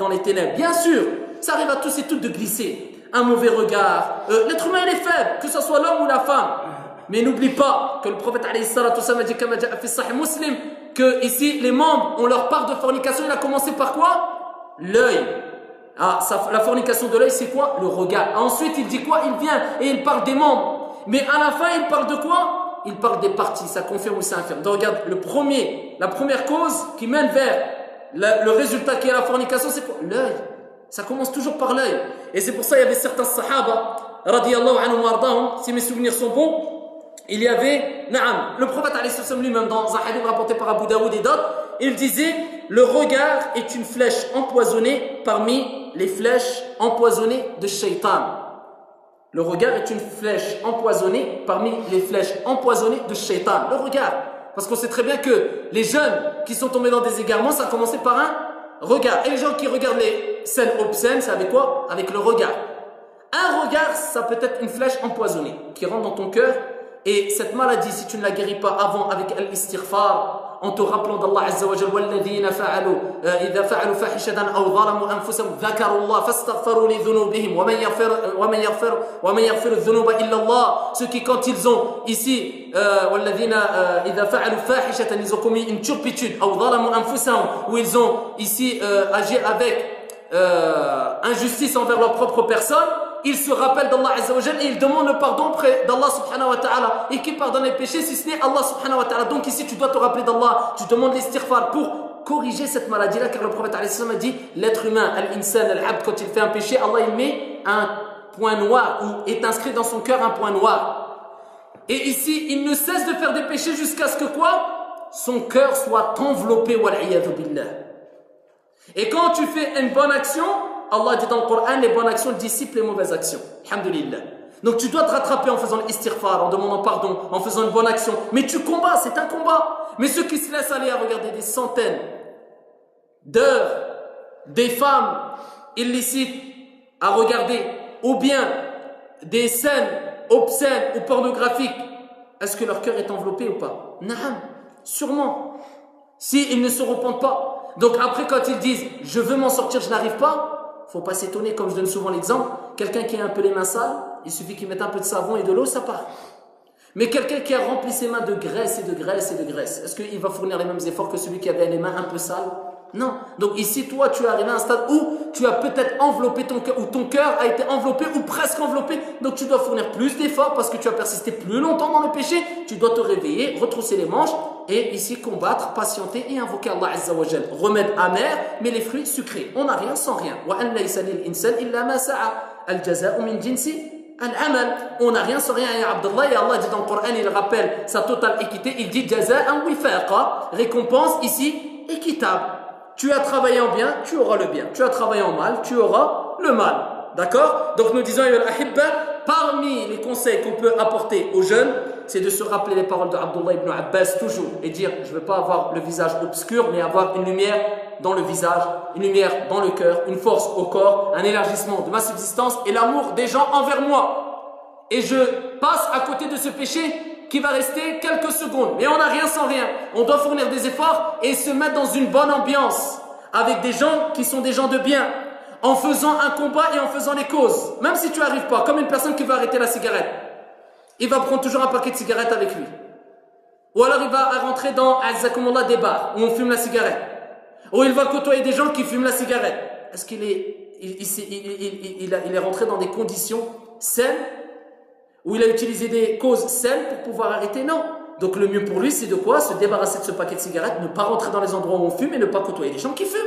les ténèbres. Bien sûr, ça arrive à tous et toutes de glisser. Un mauvais regard. L'être humain il est faible, que ce soit l'homme ou la femme. Mais n'oublie pas que le prophète alayhi salatu wasallam a dit comme fi Sahih Muslim que ici les membres ont leur part de fornication. Il a commencé par quoi? L'œil. Ah, la fornication de l'œil, c'est quoi? Le regard. Ensuite, il dit quoi? Il vient et il parle des membres. Mais à la fin, il parle de quoi? Il parle des parties. Ça confirme ou ça infirme. Donc, regarde, la première cause qui mène vers le résultat qui est la fornication, c'est quoi? L'œil. Ça commence toujours par l'œil. Et c'est pour ça qu'il y avait certains sahaba, radiyallahu anhum wa ardahum, si mes souvenirs sont bons, il y avait, le prophète alayhi salam lui-même, dans un hadith rapporté par Abu Daoud et d'autres, il disait, le regard est une flèche empoisonnée parmi les flèches empoisonnées de Shaitan. Le regard est une flèche empoisonnée parmi les flèches empoisonnées de Shaitan. Le regard. Parce qu'on sait très bien que les jeunes qui sont tombés dans des égarements, ça a commencé par un regard. Et les gens qui regardent les scènes obscènes, c'est avec quoi? Avec le regard. Un regard, ça peut être une flèche empoisonnée qui rentre dans ton cœur. Et cette maladie, si tu ne la guéris pas avant avec al-istighfar, en te rappelant d'Allah Azza wa Jalla, وَالَّذِينَ فَعَلُوا إِذَا فَعَلُوا فَاحِشَةً أَوْ ظَلَمُوا أَنفُسَهُمْ ذَكَرُوا اللَّهَ فَاسْتَغْفَرُوا لِذُنُوبِهِمْ وَمَنْ يَغْفِرُ الذُّنُوبَ إِلَّا اللَّهُ. Ceux qui, quand ils ont ici, وَالَّذِينَ إِذَا فَعَلُوا فَاحِشَةً, ils ont commis une turpitude, أَوْ ظَلَمُوا أَنفُسَهُمْ, où ils ont ici agi avec injustice envers leur propre personne, ils se rappellent d'Allah Azza wa Jalla et ils demandent le pardon auprès d'Allah subhanahu wa ta'ala. Et qui pardonne les péchés si ce n'est Allah subhanahu wa ta'ala. Donc ici tu dois te rappeler d'Allah, tu demandes l'istighfar pour corriger cette maladie-là, car le prophète alayhi salam a dit, l'être humain, al-insan, al-abd, quand il fait un péché, Allah il met un point noir, ou est inscrit dans son cœur un point noir. Et ici il ne cesse de faire des péchés jusqu'à ce que quoi? Son cœur soit enveloppé, wal-iyadhu billah. Et quand tu fais une bonne action, Allah dit dans le Coran, les bonnes actions dissipent les mauvaises actions. Alhamdulillah. Donc tu dois te rattraper en faisant l'istighfar, en demandant pardon, en faisant une bonne action. Mais tu combats, c'est un combat. Mais ceux qui se laissent aller à regarder des centaines d'heures, des femmes illicites à regarder, ou bien des scènes obscènes ou pornographiques, est-ce que leur cœur est enveloppé ou pas? Naam, sûrement. S'ils ne se repentent pas. Donc après quand ils disent, je veux m'en sortir, je n'arrive pas, faut pas s'étonner, comme je donne souvent l'exemple, quelqu'un qui a un peu les mains sales, il suffit qu'il mette un peu de savon et de l'eau, ça part. Mais quelqu'un qui a rempli ses mains de graisse et de graisse et de graisse, est-ce qu'il va fournir les mêmes efforts que celui qui avait les mains un peu sales? Non. Donc ici, toi, tu es arrivé à un stade où tu as peut-être enveloppé ton cœur, ou ton cœur a été enveloppé ou presque enveloppé. Donc tu dois fournir plus d'efforts parce que tu as persisté plus longtemps dans le péché. Tu dois te réveiller, retrousser les manches et ici combattre, patienter et invoquer Allah Azza wa Jal. Remède amer, mais les fruits sucrés. On n'a rien sans rien. وَأَنْ لَيْسَ لِلْإِنسَانِ إِلَّا مَا سَعَى الْجَزَاءُ مِنْ جِنْسِ الْعَمَلِ. On n'a rien sans rien, ya Abdullah. Et Allah dit dans le Coran, il rappelle sa totale équité. Il dit جَزَاءً وِفَاقًا, récompense ici équitable. Tu as travaillé en bien, tu auras le bien. Tu as travaillé en mal, tu auras le mal. D'accord? Donc nous disons, parmi les conseils qu'on peut apporter aux jeunes, c'est de se rappeler les paroles de Abdullah ibn Abbas toujours et dire, je ne veux pas avoir le visage obscur, mais avoir une lumière dans le visage, une lumière dans le cœur, une force au corps, un élargissement de ma subsistance et l'amour des gens envers moi. Et je passe à côté de ce péché qui va rester quelques secondes. Mais on n'a rien sans rien. On doit fournir des efforts et se mettre dans une bonne ambiance avec des gens qui sont des gens de bien, en faisant un combat et en faisant les causes. Même si tu n'arrives pas, comme une personne qui veut arrêter la cigarette, il va prendre toujours un paquet de cigarettes avec lui. Ou alors il va rentrer dans Azzakumullah des bars où on fume la cigarette. Ou il va côtoyer des gens qui fument la cigarette. Est-ce qu'il est, il est rentré dans des conditions saines où il a utilisé des causes saines pour pouvoir arrêter? Non. Donc le mieux pour lui, c'est de quoi? Se débarrasser de ce paquet de cigarettes, ne pas rentrer dans les endroits où on fume et ne pas côtoyer des gens qui fument.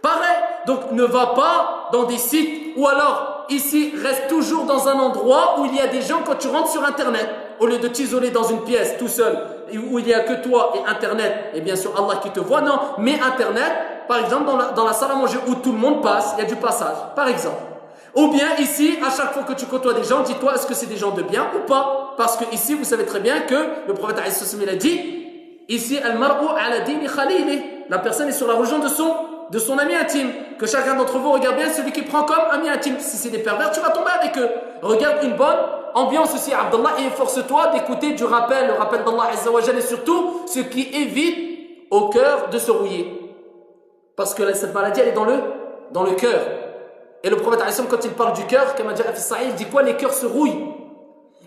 Pareil. Donc ne va pas dans des sites, ou alors ici, reste toujours dans un endroit où il y a des gens quand tu rentres sur Internet. Au lieu de t'isoler dans une pièce tout seul, où il n'y a que toi et Internet, et bien sûr Allah qui te voit, non, mais Internet, par exemple dans la salle à manger où tout le monde passe, il y a du passage, par exemple. Ou bien ici, à chaque fois que tu côtoies des gens, dis-toi, est-ce que c'est des gens de bien ou pas? Parce que ici, vous savez très bien que le prophète il a dit, ici, al-mar'u ala dini khalili, la personne est sur la religion de son ami intime. Que chacun d'entre vous regarde bien celui qui prend comme ami intime. Si c'est des pervers, tu vas tomber avec eux. Regarde une bonne ambiance aussi, Abdallah, et efforce-toi d'écouter du rappel, le rappel d'Allah Azza wa Jalla, et surtout ce qui évite au cœur de se rouiller. Parce que cette maladie, elle est dans le cœur. Et le prophète, quand il parle du cœur, comme il dit quoi? Les cœurs se rouillent.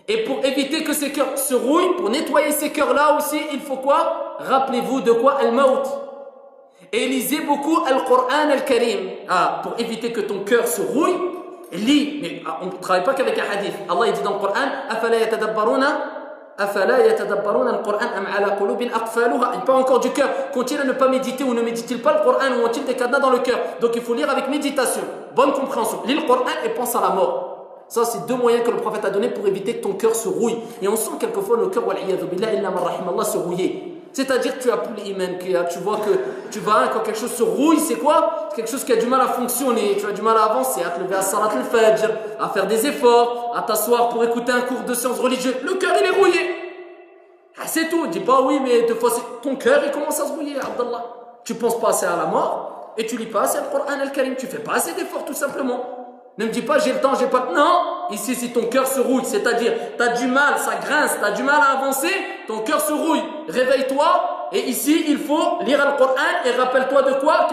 Et pour éviter que ces cœurs se rouillent, pour nettoyer ces cœurs-là aussi, il faut quoi? Rappelez-vous de quoi? Al-Maut. Et lisez beaucoup Al-Qur'an Al-Karim. Pour éviter que ton cœur se rouille, lis. Mais on ne travaille pas qu'avec un hadith. Allah il dit dans le Qur'an, Afala yatadabbaruna al-Qur'an am ala qulubin aqfaluha. Il parle encore du cœur. Qu'ont-ils à ne pas méditer ou ne médite-t-il pas le Qur'an ou ont-ils des cadenas dans le cœur? Donc il faut lire avec méditation. Bonne compréhension. Lis le Qur'an et pense à la mort. Ça, c'est deux moyens que le prophète a donné pour éviter que ton cœur se rouille. Et on sent quelquefois nos cœurs, wal'iyadhu billah, illa man rahimallah, se rouiller. C'est-à-dire que tu as plus l'iman, tu vois que quand quelque chose se rouille, c'est quoi? Quelque chose qui a du mal à fonctionner, tu as du mal à avancer, à te lever à Salat al-Fajr, à faire des efforts, à t'asseoir pour écouter un cours de sciences religieuses. Le cœur, il est rouillé. C'est tout. Dis pas oui, mais deux fois, ton cœur, il commence à se rouiller, Abdallah. Tu penses pas assez à la mort et tu lis pas assez le Qur'an al-Karim. Tu fais pas assez d'efforts, tout simplement. Ne me dis pas j'ai le temps, j'ai pas. Non, ici si ton cœur se rouille, c'est-à-dire tu as du mal, ça grince, tu as du mal à avancer, ton cœur se rouille. Réveille-toi et ici il faut lire le Coran et rappelle-toi de quoi?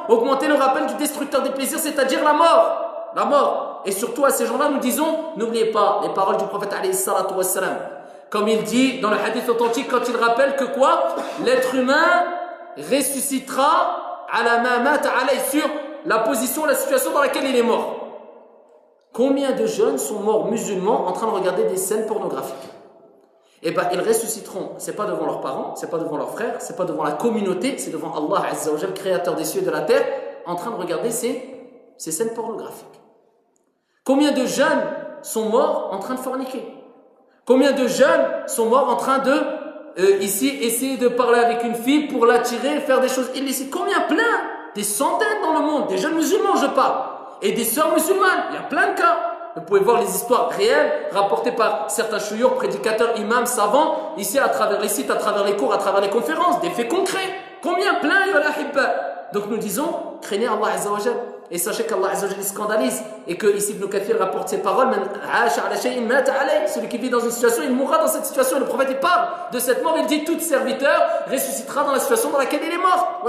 Augmenter le rappel du destructeur des plaisirs, c'est-à-dire la mort. La mort. Et surtout à ces gens-là, nous disons, n'oubliez pas les paroles du prophète alayhi salatu wassalam. Comme il dit dans le hadith authentique quand il rappelle que quoi? L'être humain ressuscitera sur la position, la situation dans laquelle il est mort. Combien de jeunes sont morts musulmans en train de regarder des scènes pornographiques? Eh bien, ils ressusciteront. C'est pas devant leurs parents, c'est pas devant leurs frères, c'est pas devant la communauté, c'est devant Allah Azza wa Jal, créateur des cieux et de la terre, en train de regarder ces scènes pornographiques. Combien de jeunes sont morts en train de forniquer? Combien de jeunes sont morts en train de ici, essayer de parler avec une fille pour l'attirer, faire des choses illicites? Combien? Plein, des centaines dans le monde, des jeunes musulmans je parle, et des sœurs musulmanes, il y a plein de cas. Vous pouvez voir les histoires réelles rapportées par certains chouyours, prédicateurs, imams, savants, ici à travers les sites, à travers les cours, à travers les conférences, des faits concrets. Combien? Plein, ya lahibba. Donc nous disons, craignez Allah Azza wa Jal. Et sachez qu'Allah Azza wa Jal scandalise et que ici Ibn Kathir rapporte ces paroles, celui qui vit dans une situation, il mourra dans cette situation. Et le prophète il parle de cette mort, il dit tout serviteur ressuscitera dans la situation dans laquelle il est mort.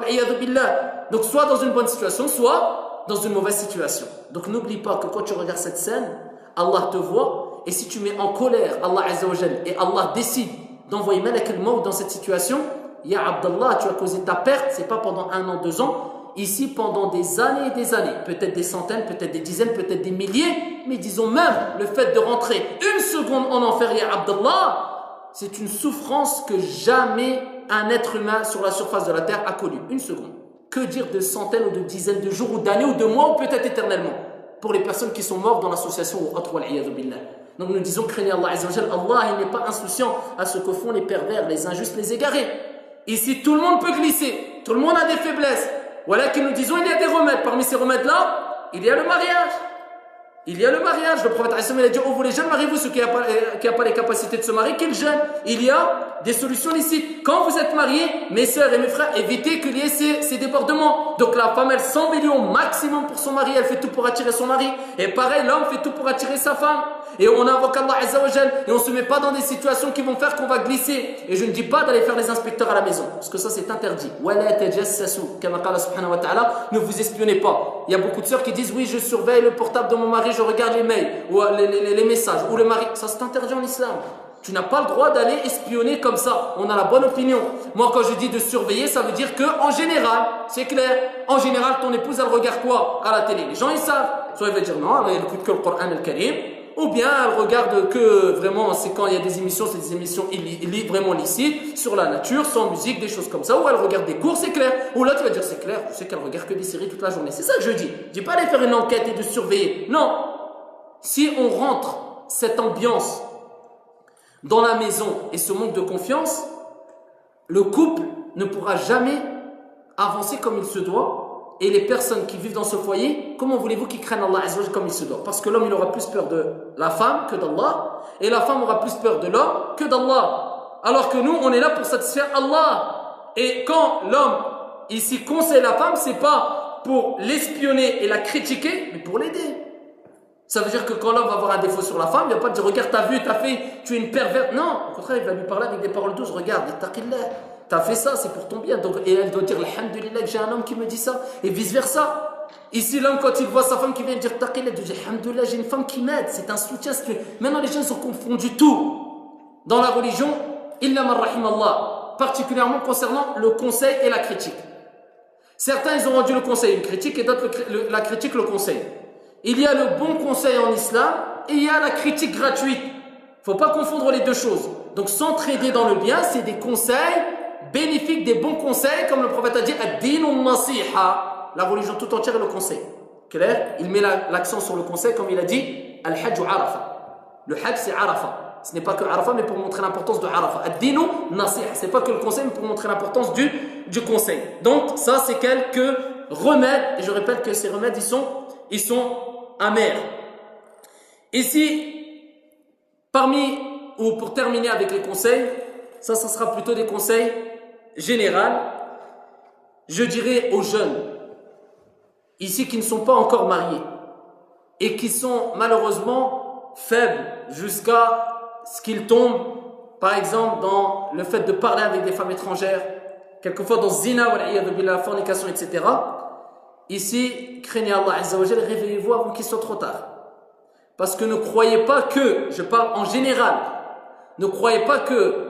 Donc soit dans une bonne situation, soit dans une mauvaise situation. Donc n'oublie pas que quand tu regardes cette scène, Allah te voit, et si tu mets en colère Allah Azza wa Jal et Allah décide d'envoyer Malak al-Maut dans cette situation, ya Abdallah, tu as causé ta perte, c'est pas pendant 1 an, 2 ans, ici pendant des années et des années, peut-être des centaines, peut-être des dizaines, peut-être des milliers, mais disons même le fait de rentrer 1 seconde en enfer, ya Abdallah, c'est une souffrance que jamais un être humain sur la surface de la terre a connue. 1 seconde. Que dire de centaines ou de dizaines de jours ou d'années ou de mois ou peut-être éternellement pour les personnes qui sont mortes dans l'association ou autre, wal'iyadhu billah. Donc nous disons, craignez Allah Azza wa Jal. Allah, il n'est pas insouciant à ce que font les pervers, les injustes, les égarés. Ici, tout le monde peut glisser, tout le monde a des faiblesses. Voilà que nous disons, il y a des remèdes. Parmi ces remèdes-là, il y a le mariage. Il y a le mariage. Le prophète il a dit, oh vous les jeunes, mariez-vous, ceux qui n'ont pas les capacités de se marier, qu'ils jeûnent. Il y a des solutions licites. Quand vous êtes mariés, mes sœurs et mes frères, évitez qu'il y ait ces débordements. Donc la femme, elle s'embellit au maximum pour son mari, elle fait tout pour attirer son mari. Et pareil, l'homme fait tout pour attirer sa femme. Et on invoque Allah Azza wa Jal et on ne se met pas dans des situations qui vont faire qu'on va glisser. Et je ne dis pas d'aller faire les inspecteurs à la maison, parce que ça c'est interdit. Ne vous espionnez pas. Il y a beaucoup de sœurs qui disent oui, je surveille le portable de mon mari, je regarde les mails ou les messages ou le mari. Ça c'est interdit en islam. Tu n'as pas le droit d'aller espionner comme ça. On a la bonne opinion. Moi, quand je dis de surveiller, ça veut dire que, en général, c'est clair. En général, ton épouse, elle regarde quoi à la télé? Les gens, ils savent. Soit elle va dire non, elle écoute que le Coran al-Karim. Ou bien, elle regarde que vraiment, c'est quand il y a des émissions, c'est des émissions vraiment licites, sur la nature, sans musique, des choses comme ça. Ou elle regarde des cours, c'est clair. Ou là, tu vas dire, c'est clair, je sais qu'elle regarde que des séries toute la journée. C'est ça que je dis. Je dis pas aller faire une enquête et de surveiller. Non. Si on rentre cette ambiance dans la maison et ce manque de confiance, le couple ne pourra jamais avancer comme il se doit. Et les personnes qui vivent dans ce foyer, comment voulez-vous qu'ils craignent Allah Azza wa Jalla comme il se doit? Parce que l'homme, il aura plus peur de la femme que d'Allah, et la femme aura plus peur de l'homme que d'Allah. Alors que nous, on est là pour satisfaire Allah. Et quand l'homme ici conseille la femme, c'est pas pour l'espionner et la critiquer, mais pour l'aider. Ça veut dire que quand l'homme va avoir un défaut sur la femme, il ne va pas dire regarde, t'as vu, t'as fait, tu es une perverse. Non, au contraire, il va lui parler avec des paroles douces. Regarde, ittaqillah, t'as fait ça, c'est pour ton bien. Donc, et elle doit dire alhamdulillah que j'ai un homme qui me dit ça, et vice versa. Ici, l'homme, quand il voit sa femme qui vient dire ittaqillah, il doit dire alhamdulillah, j'ai une femme qui m'aide, c'est un soutien. Maintenant, les gens sont confondus tout dans la religion, illa man rahim Allah, particulièrement concernant le conseil et la critique. Certains, ils ont rendu le conseil une critique, et d'autres la critique le conseil. Il y a le bon conseil en islam et il y a la critique gratuite. Il ne faut pas confondre les deux choses. Donc s'entraider dans le bien, c'est des conseils bénéfiques, des bons conseils, comme le prophète a dit, ad-dinu nasiha. La religion tout entière est le conseil. Clair? Il met l'accent sur le conseil, comme il a dit, al-hajj arafa. Le hajj c'est arafa. Ce n'est pas que arafa, mais pour montrer l'importance de arafa. Ad-dinu nasiha. Ce n'est pas que le conseil, mais pour montrer l'importance du conseil. Donc ça c'est quelques remèdes, et je répète que ces remèdes ils sont amers. Ici, pour terminer avec les conseils, ça sera plutôt des conseils généraux. Je dirais aux jeunes, ici qui ne sont pas encore mariés, et qui sont malheureusement faibles jusqu'à ce qu'ils tombent, par exemple, dans le fait de parler avec des femmes étrangères, quelquefois dans zina, la fornication, etc. Ici, craignez Allah Azza wa Jal, réveillez-vous avant qu'il soit trop tard. Parce que ne croyez pas que, je parle en général, ne croyez pas que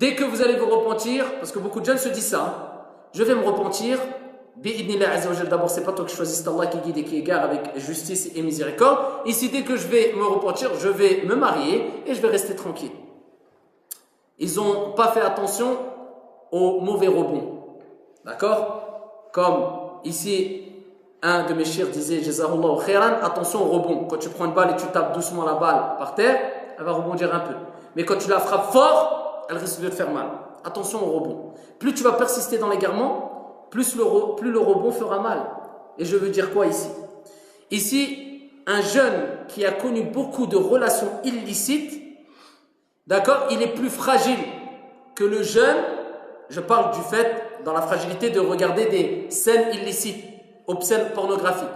dès que vous allez vous repentir, parce que beaucoup de jeunes se disent ça, je vais me repentir, bi'idnillah Azza wa Jal, d'abord c'est pas toi qui choisis, c'est Allah qui guide et qui égare avec justice et miséricorde. Ici, dès que je vais me repentir, je vais me marier et je vais rester tranquille. Ils n'ont pas fait attention aux mauvais rebonds. D'accord? Comme ici, un de mes chers disait Jazahullahu khairan, attention au rebond. Quand tu prends une balle et tu tapes doucement la balle par terre, elle va rebondir un peu. Mais quand tu la frappes fort, elle risque de te faire mal. Attention au rebond. Plus tu vas persister dans l'égarement, plus le rebond fera mal. Et je veux dire quoi ici? Ici, un jeune qui a connu beaucoup de relations illicites, d'accord, il est plus fragile que le jeune, je parle du fait, dans la fragilité de regarder des scènes illicites, obscènes, pornographiques,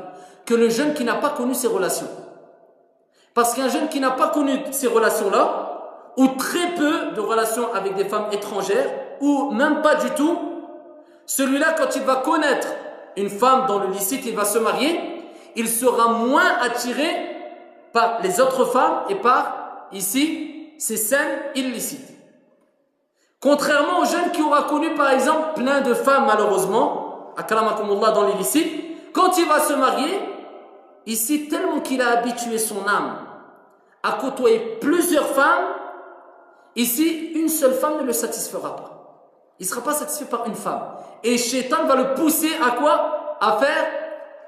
que le jeune qui n'a pas connu ces relations. Parce qu'un jeune qui n'a pas connu ces relations-là, ou très peu de relations avec des femmes étrangères, ou même pas du tout, celui-là, quand il va connaître une femme dans le licite, il va se marier, il sera moins attiré par les autres femmes et par, ici, ces scènes illicites. Contrairement aux jeunes qui aura connu par exemple plein de femmes malheureusement, akramakumullah dans l'illicite, quand il va se marier, ici tellement qu'il a habitué son âme à côtoyer plusieurs femmes, ici une seule femme ne le satisfera pas. Il ne sera pas satisfait par une femme. Et Shaitan va le pousser à quoi? À faire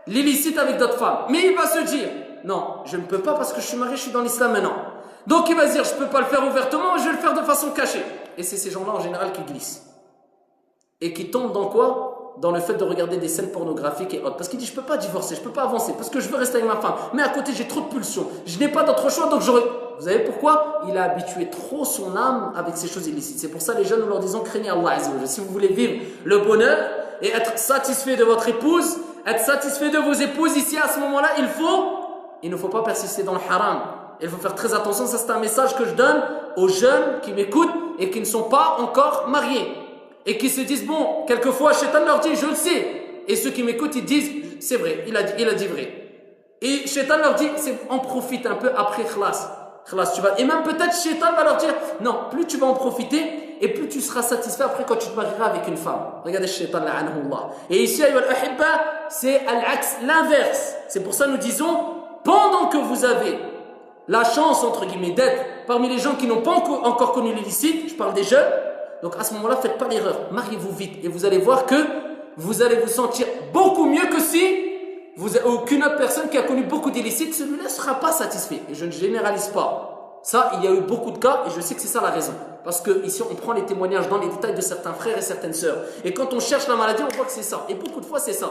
l'illicite avec d'autres femmes. Mais il va se dire, non, je ne peux pas parce que je suis marié, je suis dans l'islam maintenant. Donc il va se dire, je ne peux pas le faire ouvertement, je vais le faire de façon cachée. Et c'est ces gens-là en général qui glissent. Et qui tombent dans quoi? Dans le fait de regarder des scènes pornographiques et autres. Parce qu'il dit, je ne peux pas divorcer, je ne peux pas avancer, parce que je veux rester avec ma femme. Mais à côté, j'ai trop de pulsions. Je n'ai pas d'autre choix, donc j'aurais... Vous savez pourquoi? Il a habitué trop son âme avec ces choses illicites. C'est pour ça les jeunes, nous leur disons, craignez Allah Azza wa Jalla. Si vous voulez vivre le bonheur et être satisfait de votre épouse, être satisfait de vos épouses, ici à ce moment-là, il ne faut pas persister dans le haram. Il faut faire très attention, ça c'est un message que je donne aux jeunes qui m'écoutent et qui ne sont pas encore mariés. Et qui se disent, bon, quelquefois, Shaitan leur dit, je le sais. Et ceux qui m'écoutent, ils disent, c'est vrai, il a dit vrai. Et Shaitan leur dit, on profite un peu après khlas. Et même peut-être Shaitan va leur dire, non, plus tu vas en profiter et plus tu seras satisfait après quand tu te marieras avec une femme. Regardez Shaitan, la'anahullah. Et ici, c'est l'inverse. C'est pour ça que nous disons, pendant que vous avez la chance, entre guillemets, d'être parmi les gens qui n'ont pas encore connu l'illicite, je parle des jeunes, donc à ce moment-là, faites pas l'erreur, mariez-vous vite et vous allez voir que vous allez vous sentir beaucoup mieux que si aucune autre personne qui a connu beaucoup d'illicites, celui-là ne sera pas satisfait. Et je ne généralise pas. Ça, il y a eu beaucoup de cas et je sais que c'est ça la raison. Parce que ici, on prend les témoignages dans les détails de certains frères et certaines sœurs. Et quand on cherche la maladie, on voit que c'est ça. Et beaucoup de fois, c'est ça.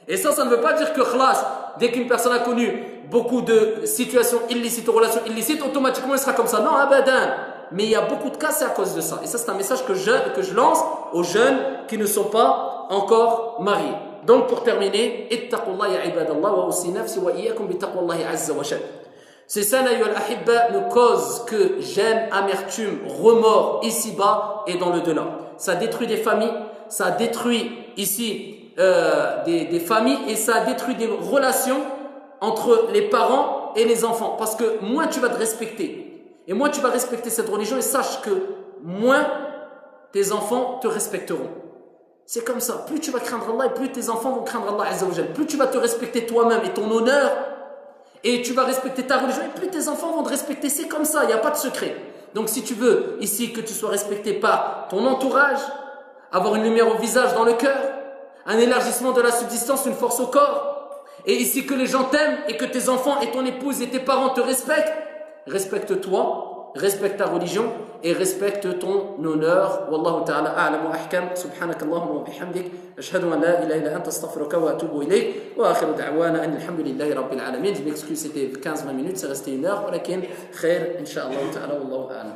Et ça ne veut pas dire que khlas, dès qu'une personne a connu beaucoup de situations illicites ou relations illicites, automatiquement, elle sera comme ça. Non, abadan. Mais il y a beaucoup de cas, c'est à cause de ça. Et ça, c'est un message que je lance aux jeunes qui ne sont pas encore mariés. Donc, pour terminer, ittaqullah ya ibadallah wa aussi nafsi wa iyyakum bi taqwallahi azza wa jalla. Ces scènes, ayyuhal ahibba, ne causent que gêne, amertume, remords ici-bas et dans le delà. Ça détruit des familles, ça détruit ici des familles et ça détruit des relations entre les parents et les enfants. Parce que moins tu vas te respecter et moins tu vas respecter cette religion et sache que moins tes enfants te respecteront. C'est comme ça. Plus tu vas craindre Allah et plus tes enfants vont craindre Allah Azza wa Jal. Plus tu vas te respecter toi-même et ton honneur et tu vas respecter ta religion et plus tes enfants vont te respecter. C'est comme ça, il n'y a pas de secret. Donc si tu veux ici que tu sois respecté par ton entourage, avoir une lumière au visage, dans le cœur, un élargissement de la subsistance, une force au corps, et ici que les gens t'aiment et que tes enfants et ton épouse et tes parents te respectent, respecte-toi. Respecte ta religion et respecte ton honneur. Wallahu ta'ala a'lam wa ahkam. Subhanak Allahumma wa bihamdik. Ashhadu an la ilaha illa anta astaghfiruka wa atubu ilayk. Wa akhiru da'wana alhamdulillahi rabbil alamin. Je m'excuse, c'était 15-20 minutes, c'est resté 1 heure. Walakin khair, incha'Allah ta'ala, wallahu a'lam.